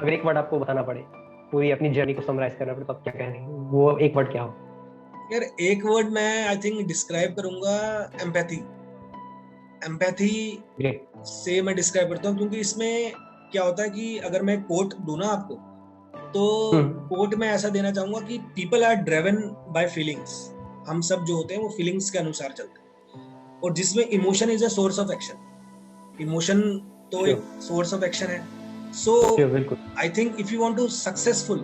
अगर एक वर्ड आपको बताना पड़े, पूरी अपनी जर्नी को समराइज करना पड़े, तो आप क्या कहेंगे? वो एक वर्ड क्या हो? यार एक वर्ड मैं आई थिंक डिस्क्राइब करूंगा, एम्पैथी। Empathy great. से मैं डिस्क्राइब करता हूँ, क्योंकि इसमें क्या होता है कि अगर मैं कोट दूं ना आपको, तो कोट में ऐसा देना चाहूंगा कि people are driven by feelings. हम सब जो होते हैं वो फीलिंग्स के अनुसार चलते हैं, और जिसमें emotion is a source of action. Emotion तो श्योर, एक सोर्स ऑफ एक्शन है। सो श्योर, बिल्कुल। I think if you want to successful,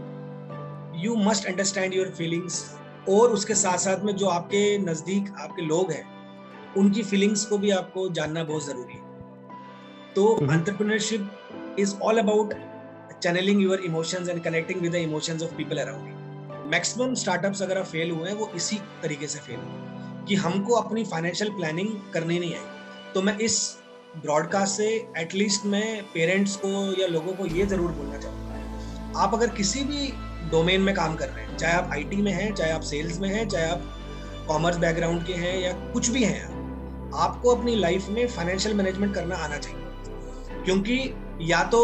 you must understand your feelings, और उसके साथ साथ में जो आपके नजदीक आपके लोग हैं उनकी फीलिंग्स को भी आपको जानना बहुत जरूरी है। तो entrepreneurship is all about channelling your emotions and connecting with the emotions of people around you. Maximum startups अगर आप फेल हुए हैं वो इसी तरीके से फेल हुए कि हमको अपनी फाइनेंशियल प्लानिंग करनी नहीं आई। तो मैं इस ब्रॉडकास्ट से एटलीस्ट मैं पेरेंट्स को या लोगों को ये जरूर बोलना चाहूंगा, आप अगर किसी भी डोमेन में काम कर रहे हैं, चाहे आप आईटी में हैं, चाहे आप सेल्स में हैं, चाहे आप कॉमर्स बैकग्राउंड के हैं या कुछ भी हैं, आपको अपनी लाइफ में फाइनेंशियल मैनेजमेंट करना आना चाहिए। क्योंकि या तो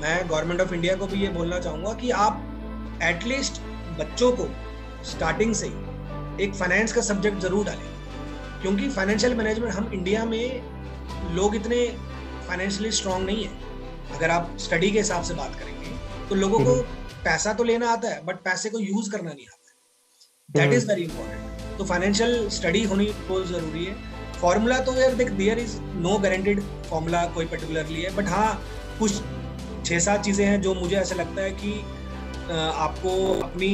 मैं गवर्नमेंट ऑफ इंडिया को भी ये बोलना चाहूंगा कि आप एटलीस्ट बच्चों को स्टार्टिंग से ही एक फाइनेंस का सब्जेक्ट जरूर डालें, क्योंकि फाइनेंशियल मैनेजमेंट, हम इंडिया में लोग इतने फाइनेंशियली स्ट्रांग नहीं है। अगर आप स्टडी के हिसाब से बात करेंगे तो लोगों को पैसा तो लेना आता है, बट पैसे को यूज करना नहीं आता है। That is very important. तो फाइनेंशियल स्टडी होनी बहुत जरूरी है। फॉर्मूला तो यार देख, there is no guaranteed formula कोई पर्टिकुलरली है, बट हाँ कुछ 6-7 चीजें हैं जो मुझे ऐसा लगता है कि आपको अपनी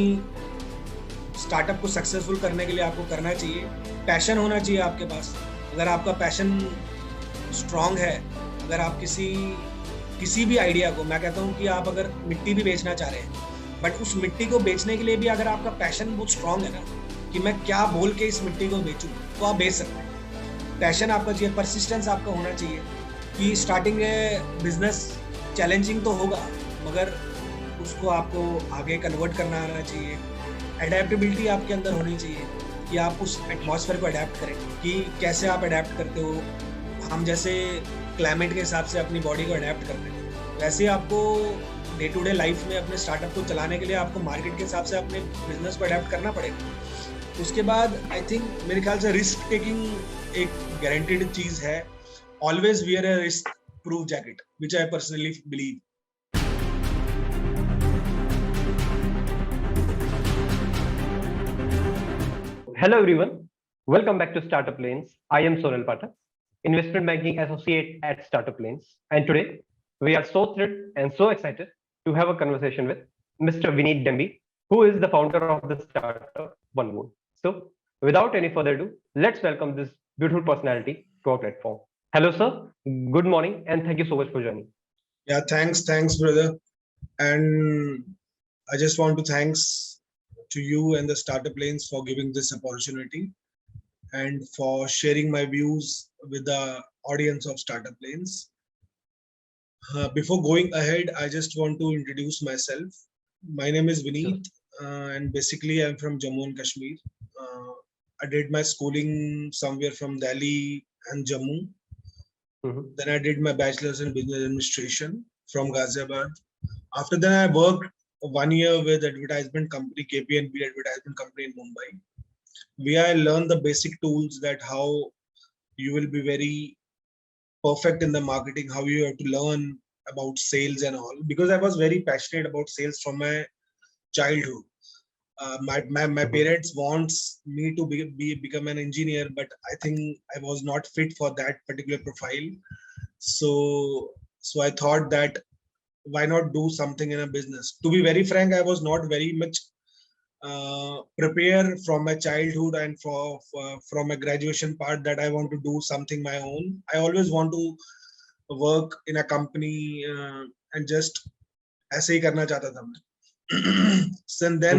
स्टार्टअप को सक्सेसफुल करने के लिए आपको करना चाहिए। पैशन होना चाहिए आपके पास। अगर आपका पैशन स्ट्रांग है, अगर आप किसी भी आइडिया को, मैं कहता हूँ कि आप अगर मिट्टी भी बेचना चाह रहे हैं, बट उस मिट्टी को बेचने के लिए भी अगर आपका पैशन बहुत स्ट्रांग है ना, कि मैं क्या बोल के इस मिट्टी को बेचूं, तो आप बेच सकते हैं। पैशन आपका चाहिए, परसिस्टेंस आपका होना चाहिए कि स्टार्टिंग बिजनेस चैलेंजिंग तो होगा, मगर उसको आपको आगे कन्वर्ट करना आना चाहिए। एडेप्टेबिलिटी आपके अंदर होनी चाहिए कि आप उस एटमॉस्फेयर को अडेप्ट करें, कि कैसे आप अडेप्ट करते हो। हम जैसे क्लाइमेट के हिसाब से अपनी बॉडी को अडेप्ट करते हैं, वैसे आपको डे टू डे लाइफ में अपने स्टार्टअप को चलाने के लिए आपको मार्केट के हिसाब से अपने बिजनेस को अडेप्ट करना पड़ेगा। उसके बाद आई थिंक मेरे ख्याल से रिस्क टेकिंग एक गारंटीड चीज है। Always wear a risk proof jacket, which I personally believe. Hello everyone, welcome back to Startup Lanes. I am Sonal Pathak, Investment Banking Associate at Startup Lanes, and today we are so thrilled and so excited to have a conversation with Mr. Vineet Demby, who is the founder of the startup OneMoon. So, without any further ado, let's welcome this beautiful personality to our platform. Hello, sir. Good morning, and thank you so much for joining. Yeah, thanks, brother. And I just want to thanks to you and the Startup Lanes for giving this opportunity and for sharing my views with the audience of Startup Lanes. Before going ahead, I just want to introduce myself. My name is Vineet, and basically I'm from Jammu and Kashmir. I did my schooling somewhere from Delhi and Jammu. Then I did my bachelor's in business administration from Ghaziabad. After that, I worked 1 year with advertisement company, KPNB advertisement company in Mumbai, where I learned the basic tools that how you will be very perfect in the marketing, how you have to learn about sales and all, because I was very passionate about sales from my childhood. My parents wants me to become an engineer, but I think I was not fit for that particular profile. So I thought that why not do something in a business. To be very frank, I was not very much prepared from my childhood and from my graduation part that I want to do something my own. I always want to work in a company and just ऐसे ही करना चाहता था मैं. And then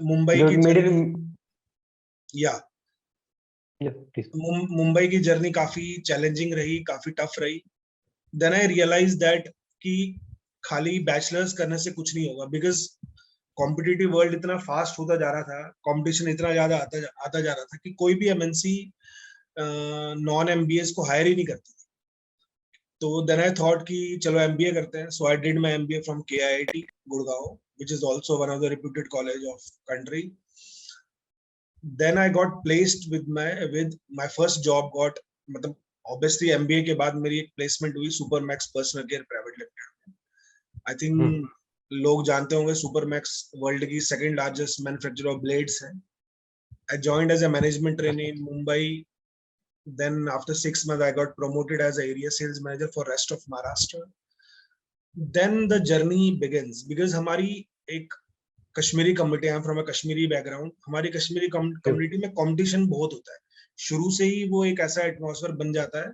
Mumbai की मुंबई की journey काफी challenging रही, काफी टफ रही. Then I realized that कि खाली बैचलर्स करने से कुछ नहीं होगा, बिकॉज कॉम्पिटिटिव वर्ल्ड इतना फास्ट होता जा रहा था, कंपटीशन इतना ज्यादा आता जा रहा था कि कोई भी एमएनसी नॉन एमबीएस को हायर ही नहीं करती. तो देन आई थॉट कि चलो एमबीए करते हैं. So I did my MBA from KIIT Gurgaon, which is also one of the reputed college of country. Then I got placed with my first job got, मतलब obviously MBA के बाद मेरी एक placement हुई Supermax personal care private limited. I think लोग जानते होंगे Supermax world की second largest manufacturer of blades है. I joined as a management trainee in Mumbai. Then after 6 months, I got promoted as a area sales manager for rest of Maharashtra. Then the journey begins because हमारी एक Kashmiri community, I am from a Kashmiri background. हमारी Kashmiri community में competition बहुत होता है. शुरू से ही वो एक ऐसा एटमॉस्फेयर बन जाता है,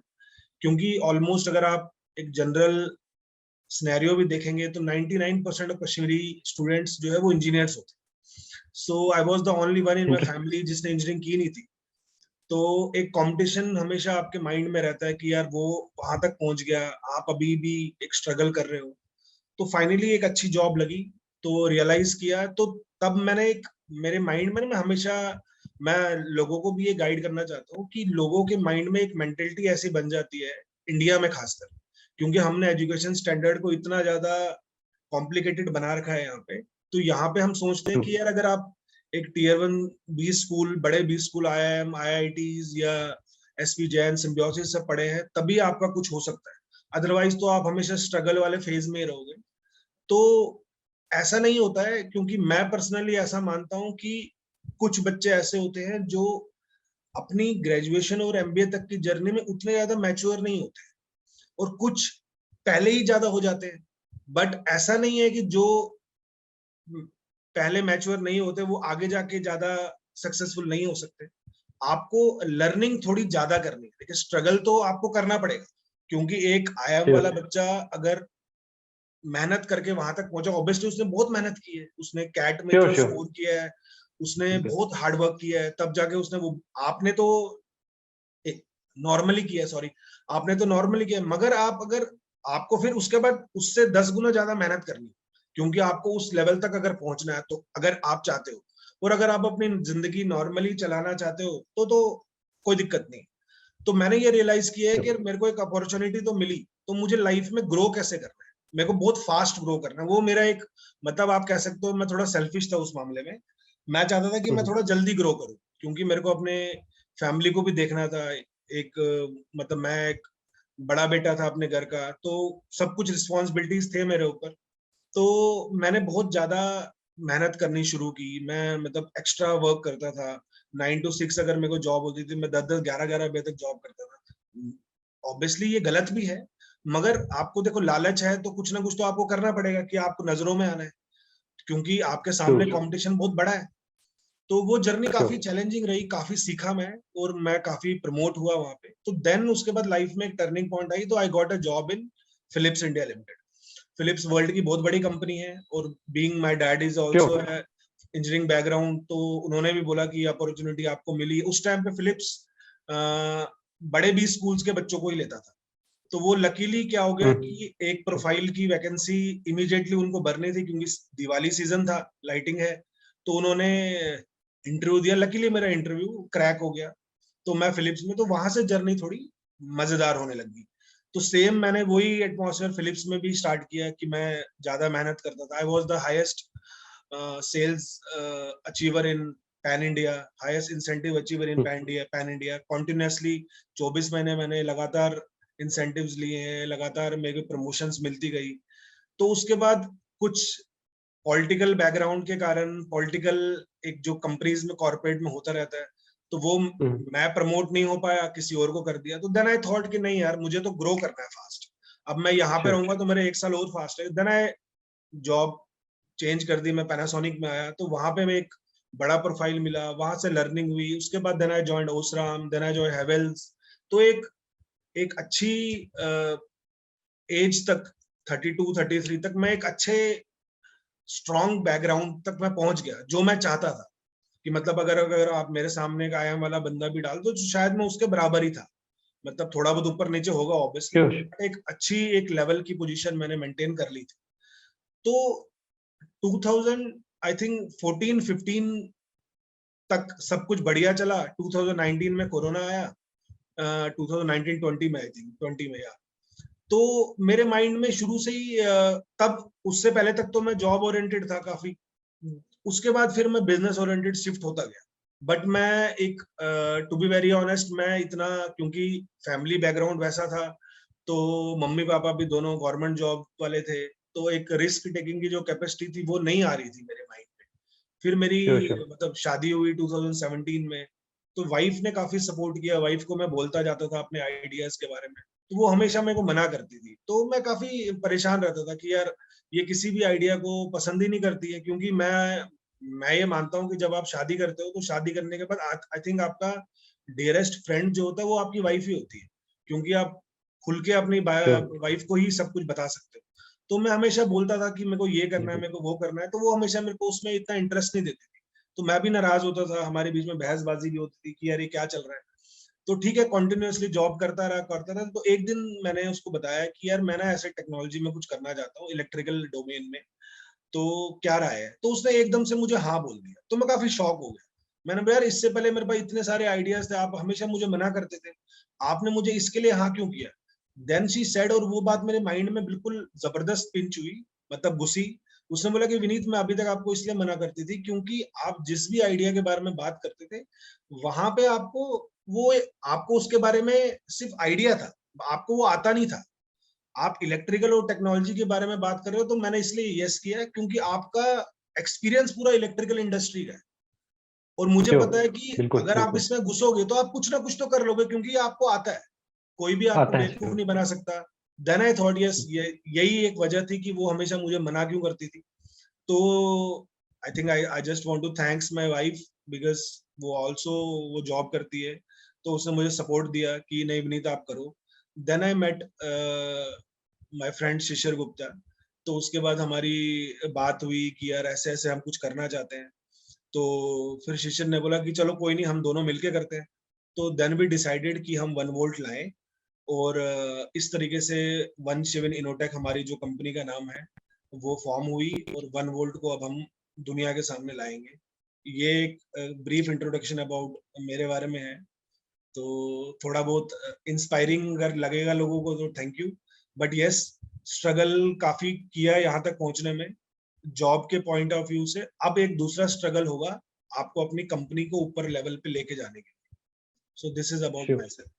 क्योंकि ऑलमोस्ट अगर आप एक जनरल सिनेरियो भी देखेंगे तो 99% ऑफ कश्मीरी स्टूडेंट्स जो है वो इंजीनियर्स होते हैं. So I was the only one in my family जिसने इंजीनियरिंग की नहीं थी. तो एक कंपटीशन हमेशा आपके माइंड में रहता है कि यार वो वहां तक पहुंच गया, आप अभी भी एक स्ट्रगल कर रहे हो. तो फाइनली एक अच्छी जॉब लगी, तो रियलाइज किया. तो तब मैंने एक मेरे माइंड में, मैं हमेशा मैं लोगों को भी ये गाइड करना चाहता हूँ कि लोगों के माइंड में एक मेंटेलिटी ऐसी बन जाती है, इंडिया में खासकर, क्योंकि हमने एजुकेशन स्टैंडर्ड को इतना ज्यादा कॉम्प्लिकेटेड बना रखा है यहाँ पे. तो यहाँ पे हम सोचते हैं कि यार अगर आप एक टियर 1 20 स्कूल, बड़े 20 स्कूल, IIM IITs या SP जैन सिम्बियोसिस से पढ़े हैं तभी आपका कुछ हो सकता है, अदरवाइज तो आप हमेशा स्ट्रगल वाले फेज में रहोगे. तो ऐसा नहीं होता है, क्योंकि मैं पर्सनली ऐसा मानता हूँ कि कुछ बच्चे ऐसे होते हैं जो अपनी ग्रेजुएशन और MBA तक की जर्नी में उतने ज्यादा मैच्योर नहीं होते, और कुछ पहले ही ज्यादा हो जाते हैं. बट ऐसा नहीं है कि जो पहले मैच्योर नहीं होते वो आगे जाके ज्यादा सक्सेसफुल नहीं हो सकते. आपको लर्निंग थोड़ी ज्यादा करनी है, लेकिन स्ट्रगल तो आपको करना पड़ेगा, क्योंकि एक IIM वाला बच्चा अगर मेहनत करके वहां तक पहुंचा, ऑब्वियसली उसने बहुत मेहनत की है, उसने कैट में जो स्कोर किया है, उसने बहुत हार्ड वर्क किया है, तब जाके उसने वो, आपने तो नॉर्मली किया, सॉरी, आपने तो नॉर्मली किया, मगर आप अगर आपको फिर उसके बाद उससे 10 गुना ज्यादा मेहनत करनी, क्योंकि आपको उस लेवल तक अगर पहुंचना है, तो अगर आप चाहते हो, और अगर आप अपनी जिंदगी नॉर्मली चलाना चाहते हो तो कोई दिक्कत नहीं. तो मैंने ये रियलाइज किया है कि मेरे को एक अपॉर्चुनिटी तो मिली, तो मुझे लाइफ में ग्रो कैसे करना है, मेरे को बहुत फास्ट ग्रो करना है. वो मेरा एक, मतलब आप कह सकते हो मैं थोड़ा सेल्फिश था उस मामले में. मैं चाहता था कि मैं थोड़ा जल्दी ग्रो करूं, क्योंकि मेरे को अपने फैमिली को भी देखना था. एक मतलब मैं एक बड़ा बेटा था अपने घर का, तो सब कुछ रिस्पॉन्सिबिलिटीज थे मेरे ऊपर. तो मैंने बहुत ज्यादा मेहनत करनी शुरू की. मैं मतलब एक्स्ट्रा वर्क करता था. 9 to 6 अगर मेरे को जॉब होती थी, मैं 10-10 11-11 बजे तक जॉब करता था. ऑब्वियसली ये गलत भी है, मगर आपको देखो लालच है तो कुछ ना कुछ तो आपको करना पड़ेगा कि आपको नजरों में आना है, क्योंकि आपके सामने कंपटीशन बहुत बड़ा है. तो वो जर्नी काफी चैलेंजिंग रही, काफी सीखा मैं, और मैं काफी प्रमोट हुआ वहां पे. तो देन उसके बाद लाइफ में एक टर्निंग पॉइंट आई, तो I got a job in Philips India limited. Philips world की बहुत बड़ी कंपनी है, और being my dad is also engineering background, तो उन्होंने भी बोला कि अपॉर्चुनिटी आपको मिली. उस टाइम पे फिलिप्स बड़े 20 स्कूल्स के बच्चों को ही लेता था. तो वो लकीली क्या हो गया कि एक प्रोफाइल की वैकेंसी इमीडिएटली उनको भरनी थी, क्योंकि दिवाली सीजन था, लाइटिंग है, तो उन्होंने इंटरव्यू दिया. लकीली मेरा इंटरव्यू क्रैक हो गया, तो मैं फिलिप्स में, तो वहां से जर्नी थोड़ी मजेदार होने लगी. तो सेम मैंने वही एटमॉस्फेयर फिलिप्स में भी स्टार्ट किया कि मैं ज्यादा मेहनत करता था. I was the highest sales achiever in pan India, highest incentive achiever in pan India. Continuously 24 महीने मैंने लगातार इंसेंटिव्स लिए हैं, लगातार मेरे को प्रमोशंस मिलती गई. तो उसके बाद कुछ पॉलिटिकल बैकग्राउंड के कारण, पॉलिटिकल एक जो कंपनीज में कॉर्पोरेट में होता रहता है, तो वो मैं प्रमोट नहीं हो पाया, किसी और को कर दिया. तो देन आई थॉट कि नहीं यार, मुझे तो ग्रो करना है फास्ट. अब मैं यहाँ पे रहूंगा तो मेरे 1 साल और फास्ट है. देन आई जॉब चेंज कर दी, मैं पैनासोनिक में आया, तो वहां पे मैं एक बड़ा प्रोफाइल मिला, वहां से लर्निंग हुई. उसके बाद then I joined Osram, then I joined Havells. तो एक अच्छी एज तक, 32-33 तक मैं एक अच्छे स्ट्रॉन्ग बैकग्राउंड तक मैं पहुंच गया, जो मैं चाहता था. कि मतलब अगर आप मेरे सामने एक IIM वाला बंदा भी डाल दो, तो शायद मैं उसके बराबर ही था. मतलब थोड़ा बहुत ऊपर नीचे होगा ऑब्वियसली, एक अच्छी एक लेवल की पोजीशन मैंने मेंटेन कर ली थी. तो 2000 आई थिंक 14-15 तक सब कुछ बढ़िया चला. 2019 में कोरोना आया, 2019-20 में, आई थिंक 20 में यार. तो मेरे माइंड में शुरू से ही तब उससे पहले तक तो मैं जॉब ओरिएंटेड था काफी, उसके बाद फिर मैं बिजनेस ओरिएंटेड शिफ्ट होता गया। बट मैं एक टू बी वेरी ऑनेस्ट, मैं इतना, क्योंकि फैमिली बैकग्राउंड वैसा था, तो मम्मी पापा भी दोनों गवर्नमेंट जॉब वाले थे, तो एक रिस्क टेकिंग की जो कैपेसिटी थी वो नहीं आ रही थी मेरे माइंड में। फिर मेरी Sure. मतलब शादी हुई 2017 में, तो वाइफ ने काफी सपोर्ट किया। वाइफ को मैं बोलता जाता था अपने आइडियाज के बारे में, तो वो हमेशा मेरे को मना करती थी, तो मैं काफी परेशान रहता था कि यार ये किसी भी आइडिया को पसंद ही नहीं करती है। क्योंकि मैं ये मानता हूँ कि जब आप शादी करते हो तो शादी करने के बाद आई थिंक आपका डियरेस्ट फ्रेंड जो होता है वो आपकी वाइफ ही होती है, क्योंकि आप खुल के अपनी Sure. वाइफ को ही सब कुछ बता सकते हो। तो मैं हमेशा बोलता था कि मेरे को ये करना है, बिल्कुल। मेरे को वो करना है, तो वो हमेशा मेरे को उसमें इतना इंटरेस्ट नहीं देती थी। तो मैं भी नाराज होता था, हमारे बीच में बहसबाजी भी होती थी कि यार ये क्या चल रहा है। तो ठीक है, कंटिन्यूअसली जॉब करता रहा। तो एक दिन मैंने उसको बताया कि यार मैं ना ऐसे टेक्नोलॉजी में कुछ करना चाहता हूँ, इलेक्ट्रिकल डोमेन में, तो क्या राय है? तो उसने एकदम से मुझे हाँ बोल दिया, तो मैं काफी शॉक हो गया। मैंने बोला यार इससे पहले मेरे पास इतने सारे आइडियाज थे, आप हमेशा मुझे मना करते थे, आपने मुझे इसके लिए हाँ क्यों किया? देन शी सेड, और वो बात मेरे माइंड में बिल्कुल जबरदस्त पिंच हुई, मतलब घुसी। उसने बोला कि विनीत, मैं अभी तक आपको इसलिए मना करती थी क्योंकि आप जिस भी आइडिया के बारे में बात करते थे, वहां पे आपको उसके बारे में सिर्फ आइडिया था, आपको वो आता नहीं था। आप इलेक्ट्रिकल और टेक्नोलॉजी के बारे में बात कर रहे हो, तो मैंने इसलिए यस किया क्योंकि आपका एक्सपीरियंस पूरा इलेक्ट्रिकल इंडस्ट्री का है, और मुझे Sure. पता है कि बिल्कुल अगर आप बिल्कुल इसमें घुसोगे तो आप कुछ ना कुछ तो कर लोगे, क्योंकि ये आपको आता है, कोई भी आपको आता है। बेवकूफ Sure. नहीं बना सकता। देन आई थॉट यस, यही एक वजह थी कि वो हमेशा मुझे मना क्यों करती थी। तो I think I just want to thanks my wife, because वो आल्सो वो जॉब करती है, तो उसने मुझे सपोर्ट दिया कि नहीं विनीत आप करो। Then I met my friend Shishir Gupta. तो उसके बाद हमारी बात हुई कि यार ऐसे ऐसे हम कुछ करना चाहते हैं। तो फिर शिशिर ने बोला कि चलो कोई नहीं, हम दोनों मिलके करते हैं। तो देन वी डिसाइडेड कि हम 1 वोल्ट लाएं, और इस तरीके से 17 इनोटेक हमारी जो कंपनी का नाम है वो फॉर्म हुई, और 1 वोल्ट को अब हम दुनिया के सामने लाएंगे। ये एक ब्रीफ इंट्रोडक्शन अबाउट मेरे बारे में है। तो थोड़ा बहुत इंस्पायरिंग अगर लगेगा लोगों को तो thank you. But yes, struggle काफी किया यहाँ तक पहुंचने में, जॉब के पॉइंट ऑफ व्यू से। अब एक दूसरा स्ट्रगल होगा आपको अपनी कंपनी को ऊपर लेवल पे लेके जाने के लिए। So this is about Sure. Myself.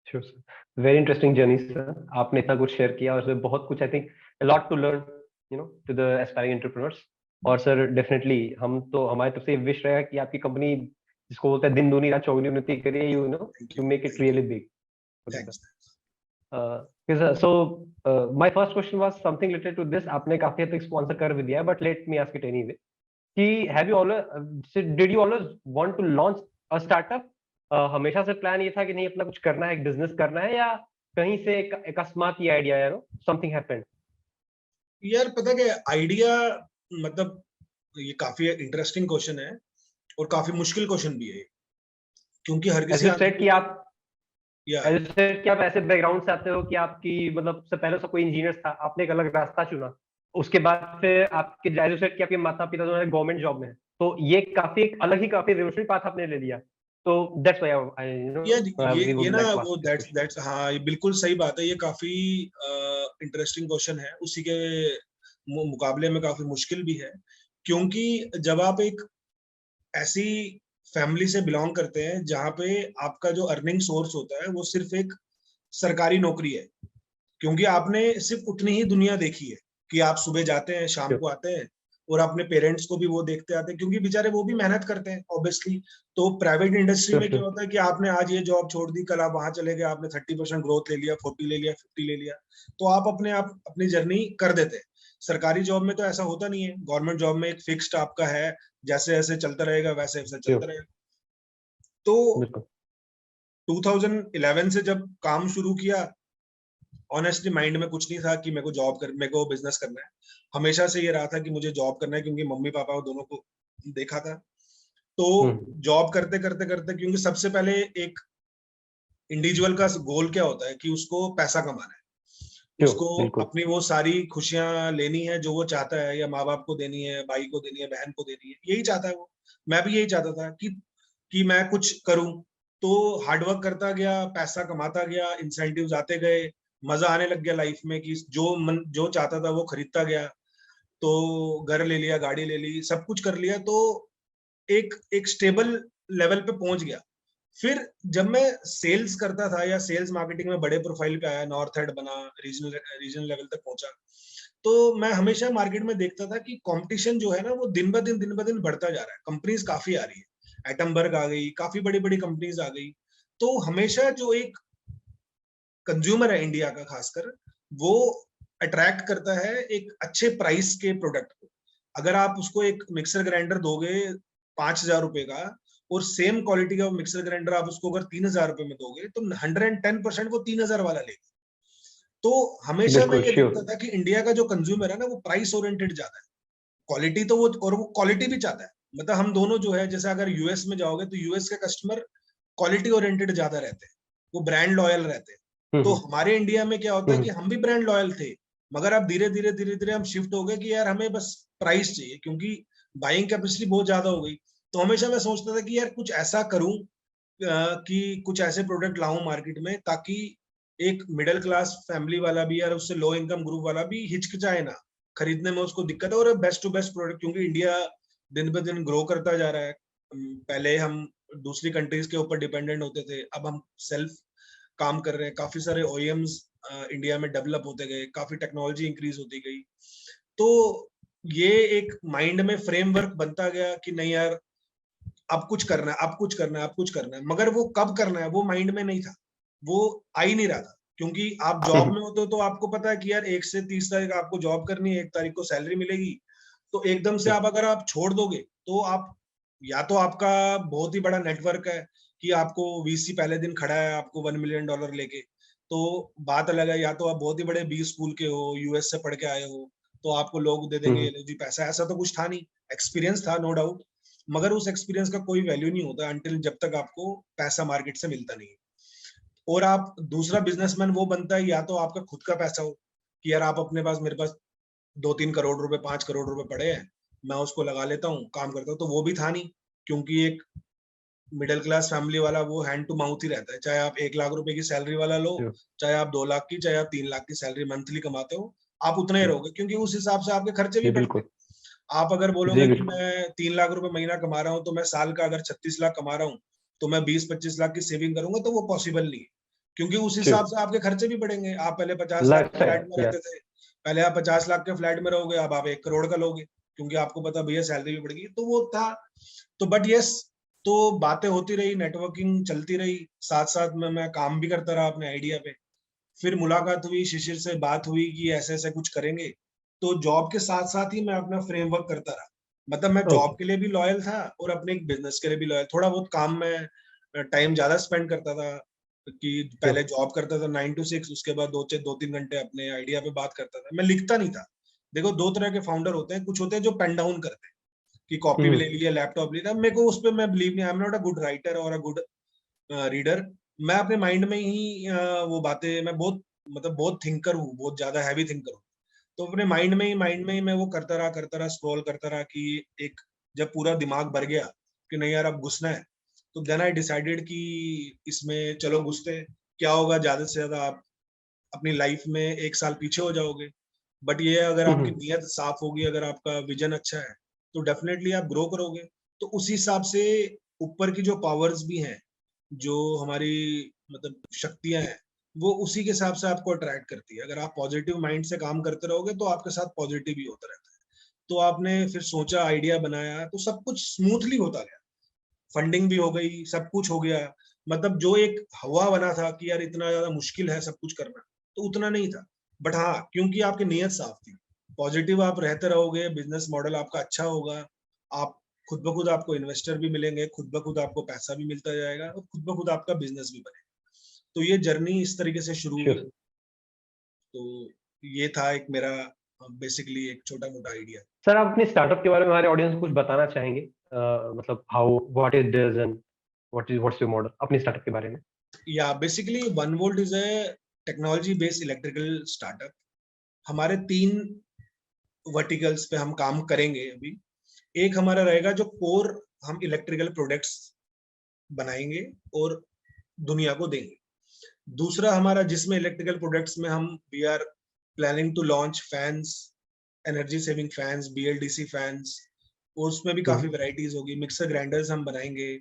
Sure sir, very interesting journey sir. आपने इतना कुछ शेयर किया और उसमें बहुत कुछ I think lot to learn to the aspiring entrepreneurs. और सर डेफिनेटली हम तो हमारी तरफ से विश रहेगा कि आपकी कंपनी जिसको बोलते हैं दिन दूनी रात चौगुनी उन्नति करिए, thank you you, make it thank you, really big. Okay sir. Thanks. So my first question was something related to this. आपने काफी हद तक स्पॉन्सर कर भी दिया है, but let me ask it anyway कि have you always did you always want to launch a startup? हमेशा से प्लान ये था कि नहीं अपना कुछ करना है, एक बिजनेस करना है, या कहीं से एक अकस्मात ये आइडिया है, समथिंग हैपेंड? यार पता क्या आइडिया, मतलब ये काफी इंटरेस्टिंग क्वेश्चन है, और काफी मुश्किल क्वेश्चन भी है, क्योंकि हर एज किसी यू आंसर सेड को कि तो, आप या एज यू सेड कि आप ऐसे बैकग्राउंड से आते हो कि आपकी मतलब से पहले से कोई इंजीनियर था, आपने एक अलग रास्ता चुना। उसके बाद फिर आपके एज यू सेड कि आपके माता पिता जो है गवर्नमेंट जॉब में है, तो ये काफी एक अलग ही काफी रिवोल्यूशनरी पाथ आपने ले लिया। तो दैट्स व्हाई यार आई ये वुड ना लाइक टू वो ask this that's question. That's हाँ, ये बिल्कुल सही बात है। ये काफी इंटरेस्टिंग क्वेश्चन है, उसी के मुकाबले में काफी मुश्किल भी है। क्योंकि जब आप एक ऐसी फैमिली से बिलोंग करते हैं जहाँ पे आपका जो अर्निंग सोर्स होता है वो सिर्फ एक सरकारी नौकरी है, क्योंकि आपने सिर्फ उतनी ही दुनिया देखी है कि आप सुबह जाते हैं शाम को आते हैं, और अपने पेरेंट्स को भी वो देखते आते हैं, क्योंकि बेचारे वो भी मेहनत करते हैं ऑब्वियसली। तो प्राइवेट इंडस्ट्री श्योर में क्या श्योर। होता है कि आपने आज ये जॉब छोड़ दी, कल आप वहां चले गए, आपने 30% ग्रोथ ले लिया, 40 ले लिया, 50 ले लिया, तो आप अपनी जर्नी कर देते हैं। सरकारी जॉब में तो ऐसा होता नहीं है। गवर्नमेंट जॉब में एक फिक्स्ड आपका है, जैसे जैसे चलता रहेगा वैसे वैसे चलता रहेगा। तो बिल्कुल। 2011 से जब काम शुरू किया, ऑनेस्टली माइंड में कुछ नहीं था कि मेरे को बिजनेस करना है। हमेशा से ये रहा था कि मुझे जॉब करना है, क्योंकि मम्मी पापा दोनों को देखा था। तो हम्म। जॉब करते करते करते, क्योंकि सबसे पहले एक इंडिविजुअल का गोल क्या होता है कि उसको पैसा कमाना है, श्योर उसको बिल्कुल। अपनी वो सारी खुशियां लेनी है जो वो चाहता है, या माँ बाप को देनी है, भाई को देनी है, बहन को देनी है, यही चाहता है वो। मैं भी यही चाहता था कि मैं कुछ करूं। तो हार्डवर्क करता गया, पैसा कमाता गया, इंसेंटिव्स आते गए, मजा आने लग गया लाइफ में कि जो चाहता था वो खरीदता गया, तो घर ले लिया, गाड़ी ले ली, सब कुछ कर लिया, तो एक एक स्टेबल लेवल पे पहुंच गया। फिर जब मैं सेल्स करता था या सेल्स मार्केटिंग में बड़े प्रोफाइल पे आया, नॉर्थ हेड बना, रीजनल लेवल तक पहुंचा, तो मैं हमेशा मार्केट में देखता था कि कंपटीशन जो है ना वो दिन ब दिन बढ़ता जा रहा है। कंपनीज काफी आ रही है, एटमबर्ग आ गई, काफी बड़ी बड़ी कंपनीज आ गई। तो हमेशा जो एक कंज्यूमर है इंडिया का खासकर, वो अट्रैक्ट करता है एक अच्छे प्राइस के प्रोडक्ट को। अगर आप उसको एक मिक्सर ग्राइंडर दोगे 5,000 रुपए का, और सेम क्वालिटी का मिक्सर ग्राइंडर आप उसको अगर 3,000 रुपए में दोगे, तो 110% वो 3,000 वाला लेगा। तो हमेशा मैं बिल्कुल ये श्योर। देखता था कि इंडिया का जो कंज्यूमर है ना, वो प्राइस ओरिएंटेड ज्यादा है। क्वालिटी तो वो, और वो क्वालिटी भी चाहता है। मतलब हम दोनों जो है, जैसे अगर यूएस में जाओगे तो यूएस के कस्टमर क्वालिटी ओरिएंटेड ज्यादा रहते हैं, वो ब्रांड लॉयल रहते हैं। तो हम्म। हमारे इंडिया में क्या होता है कि हम्म। हम भी ब्रांड लॉयल थे, मगर अब धीरे धीरे हम शिफ्ट हो गए कि यार हमें बस प्राइस चाहिए, क्योंकि बाइंग कैपेसिटी बहुत ज्यादा हो गई। तो हमेशा मैं सोचता था कि यार कुछ ऐसा करूं कि कुछ ऐसे प्रोडक्ट लाऊं मार्केट में, ताकि एक मिडिल क्लास फैमिली वाला भी, यार उससे लो इनकम ग्रुप वाला भी हिचकिचाए ना खरीदने में, उसको दिक्कत है। और बेस्ट टू बेस्ट प्रोडक्ट, क्योंकि इंडिया दिन ब दिन ग्रो करता जा रहा है। पहले हम दूसरी कंट्रीज के ऊपर डिपेंडेंट होते थे, अब हम सेल्फ काम कर रहे हैं। काफी सारे ओईएम्स इंडिया में डेवलप होते गए, काफी टेक्नोलॉजी इंक्रीज होती गई। तो ये एक माइंड में फ्रेमवर्क बनता गया कि नहीं यार, अब कुछ करना है, अब कुछ करना है, अब कुछ करना है। मगर वो कब करना है वो माइंड में नहीं था, वो आ ही नहीं रहा था। क्योंकि आप जॉब में होते हो तो आपको पता है कि यार 1 से 30 तारीख आपको जॉब करनी है, 1 तारीख को सैलरी मिलेगी। तो एकदम से आप अगर आप छोड़ दोगे, तो आप, या तो आपका बहुत ही बड़ा नेटवर्क है कि आपको वीसी पहले दिन खड़ा है आपको $1 मिलियन लेके, तो बात अलग है। या तो आप बहुत ही बड़े बी स्कूल के हो, यूएस से पढ़ के आए हो, तो आपको लोग दे देंगे हम्म। "लो जी पैसा"। ऐसा तो कुछ था नहीं, एक्सपीरियंस था नो डाउट, मगर उस एक्सपीरियंस का कोई वैल्यू नहीं होता अंटिल जब तक आपको पैसा मार्केट से मिलता नहीं है। और आप दूसरा बिजनेसमैन वो बनता है, या तो आपका खुद का पैसा हो कि यार आप अपने पास, मेरे पास 2-3 करोड़ रुपए, 5 करोड़ रुपए पड़े हैं, मैं उसको लगा लेता हूँ, काम करता हूँ। तो वो भी था नहीं, क्योंकि एक मिडिल क्लास फैमिली वाला वो हैंड टू माउथ ही रहता है। चाहे आप 1 लाख रुपए की सैलरी वाला लो, श्योर। चाहे आप 2 लाख की, चाहे आप 3 लाख की सैलरी मंथली कमाते हो, आप उतना ही रहोगे, क्योंकि उस हिसाब से आपके खर्चे भी जी बढ़ते बिल्कुल। हैं। आप अगर जी बोलोगे कि बिल्कुल। मैं 3 लाख रुपए महीना कमा रहा हूँ, तो मैं साल का अगर 36 लाख कमा रहा हूँ, तो मैं 20-25 लाख की सेविंग करूंगा, तो वो पॉसिबल नहीं है। क्योंकि उस हिसाब श्योर। से आपके खर्चे भी बढ़ेंगे। आप पहले 50 लाख लाइफ के स्टाइल फ्लैट में या। रहते थे, पहले आप 50 लाख के फ्लैट में रहोगे, अब आप 1 करोड़ का लोगे, क्योंकि आपको पता भैया सैलरी भी बढ़ेगी। तो वो था। तो बट यस, तो बातें होती रही, नेटवर्किंग चलती रही, साथ साथ में मैं काम भी करता रहा अपने आइडिया पे। फिर मुलाकात हुई, शिशिर से बात हुई कि ऐसे ऐसे कुछ करेंगे। तो जॉब के साथ साथ ही मैं अपना फ्रेमवर्क करता रहा। मतलब मैं ओके। जॉब के लिए भी लॉयल था और अपने बिजनेस के लिए भी लॉयल। थोड़ा बहुत काम में टाइम ज्यादा स्पेंड करता था, कि पहले श्योर। जॉब करता था 9 to 6, उसके बाद 2-3 घंटे अपने आइडिया पे बात करता था। मैं लिखता नहीं था। देखो, दो तरह के फाउंडर होते हैं, कुछ होते हैं जो पेन डाउन करते हैं कि कॉपी भी ले हम्म। लिया, लैपटॉप ले लिया। मेरे को उस पे मैं बिलीव नहीं, I am not a good writer और अ गुड रीडर। मैं अपने माइंड में ही वो बातें, मैं बहुत, मतलब बहुत थिंकर हूँ, बहुत ज्यादा हैवी थिंकर हूँ। तो अपने माइंड में ही मैं वो करता रहा, स्क्रॉल करता रहा, कि एक, जब पूरा दिमाग भर गया कि नहीं यार अब घुसना है, तो देन आई डिसाइडेड कि इसमें चलो घुसते हैं। क्या होगा, ज्यादा से ज्यादा आप अपनी लाइफ में 1 साल पीछे हो जाओगे। बट ये अगर आपकी हम्म। नीयत साफ होगी, अगर आपका विजन अच्छा है, तो डेफिनेटली आप ग्रो करोगे। तो उसी हिसाब से ऊपर की जो पावर्स भी हैं, जो हमारी, मतलब शक्तियां हैं, वो उसी के हिसाब से आपको अट्रैक्ट करती है। अगर आप पॉजिटिव माइंड से काम करते रहोगे, तो आपके साथ पॉजिटिव ही होता रहता है। तो आपने फिर सोचा, आइडिया बनाया, तो सब कुछ स्मूथली होता गया। फंडिंग भी हो गई, सब कुछ हो गया। मतलब जो एक हवा बना था कि यार इतना ज्यादा मुश्किल है सब कुछ करना, तो उतना नहीं था। बट हाँ, क्योंकि आपकी नीयत साफ थी, पॉजिटिव आप रहते रहोगे, बिजनेस मॉडल आपका अच्छा होगा, आप खुद ब खुद आपको इन्वेस्टर भी मिलेंगे, खुद ब खुद आपको पैसा भी मिलता जाएगा, और खुद ब खुद आपका बिजनेस भी बनेगा। तो ये जर्नी इस तरीके से शुरू हुई। श्योर। तो ये था एक मेरा बेसिकली एक छोटा मोटा आइडिया। सर आप अपने स्टार्टअप के बारे में हमारे ऑडियंस को कुछ बताना चाहेंगे? मतलब how what is does and what's your model अपने स्टार्टअप के बारे में? या basically one volt is a technology based electrical startup. हमारे 3 वर्टिकल्स पे हम काम करेंगे अभी। एक हमारा रहेगा जो कोर, हम इलेक्ट्रिकल प्रोडक्ट्स बनाएंगे और दुनिया को देंगे। दूसरा हमारा जिसमें इलेक्ट्रिकल प्रोडक्ट्स में हम we are planning to launch fans, energy saving fans, BLDC fans, उसमें भी काफी वैरायटीज होगी। मिक्सर ग्राइंडर्स हम बनाएंगे,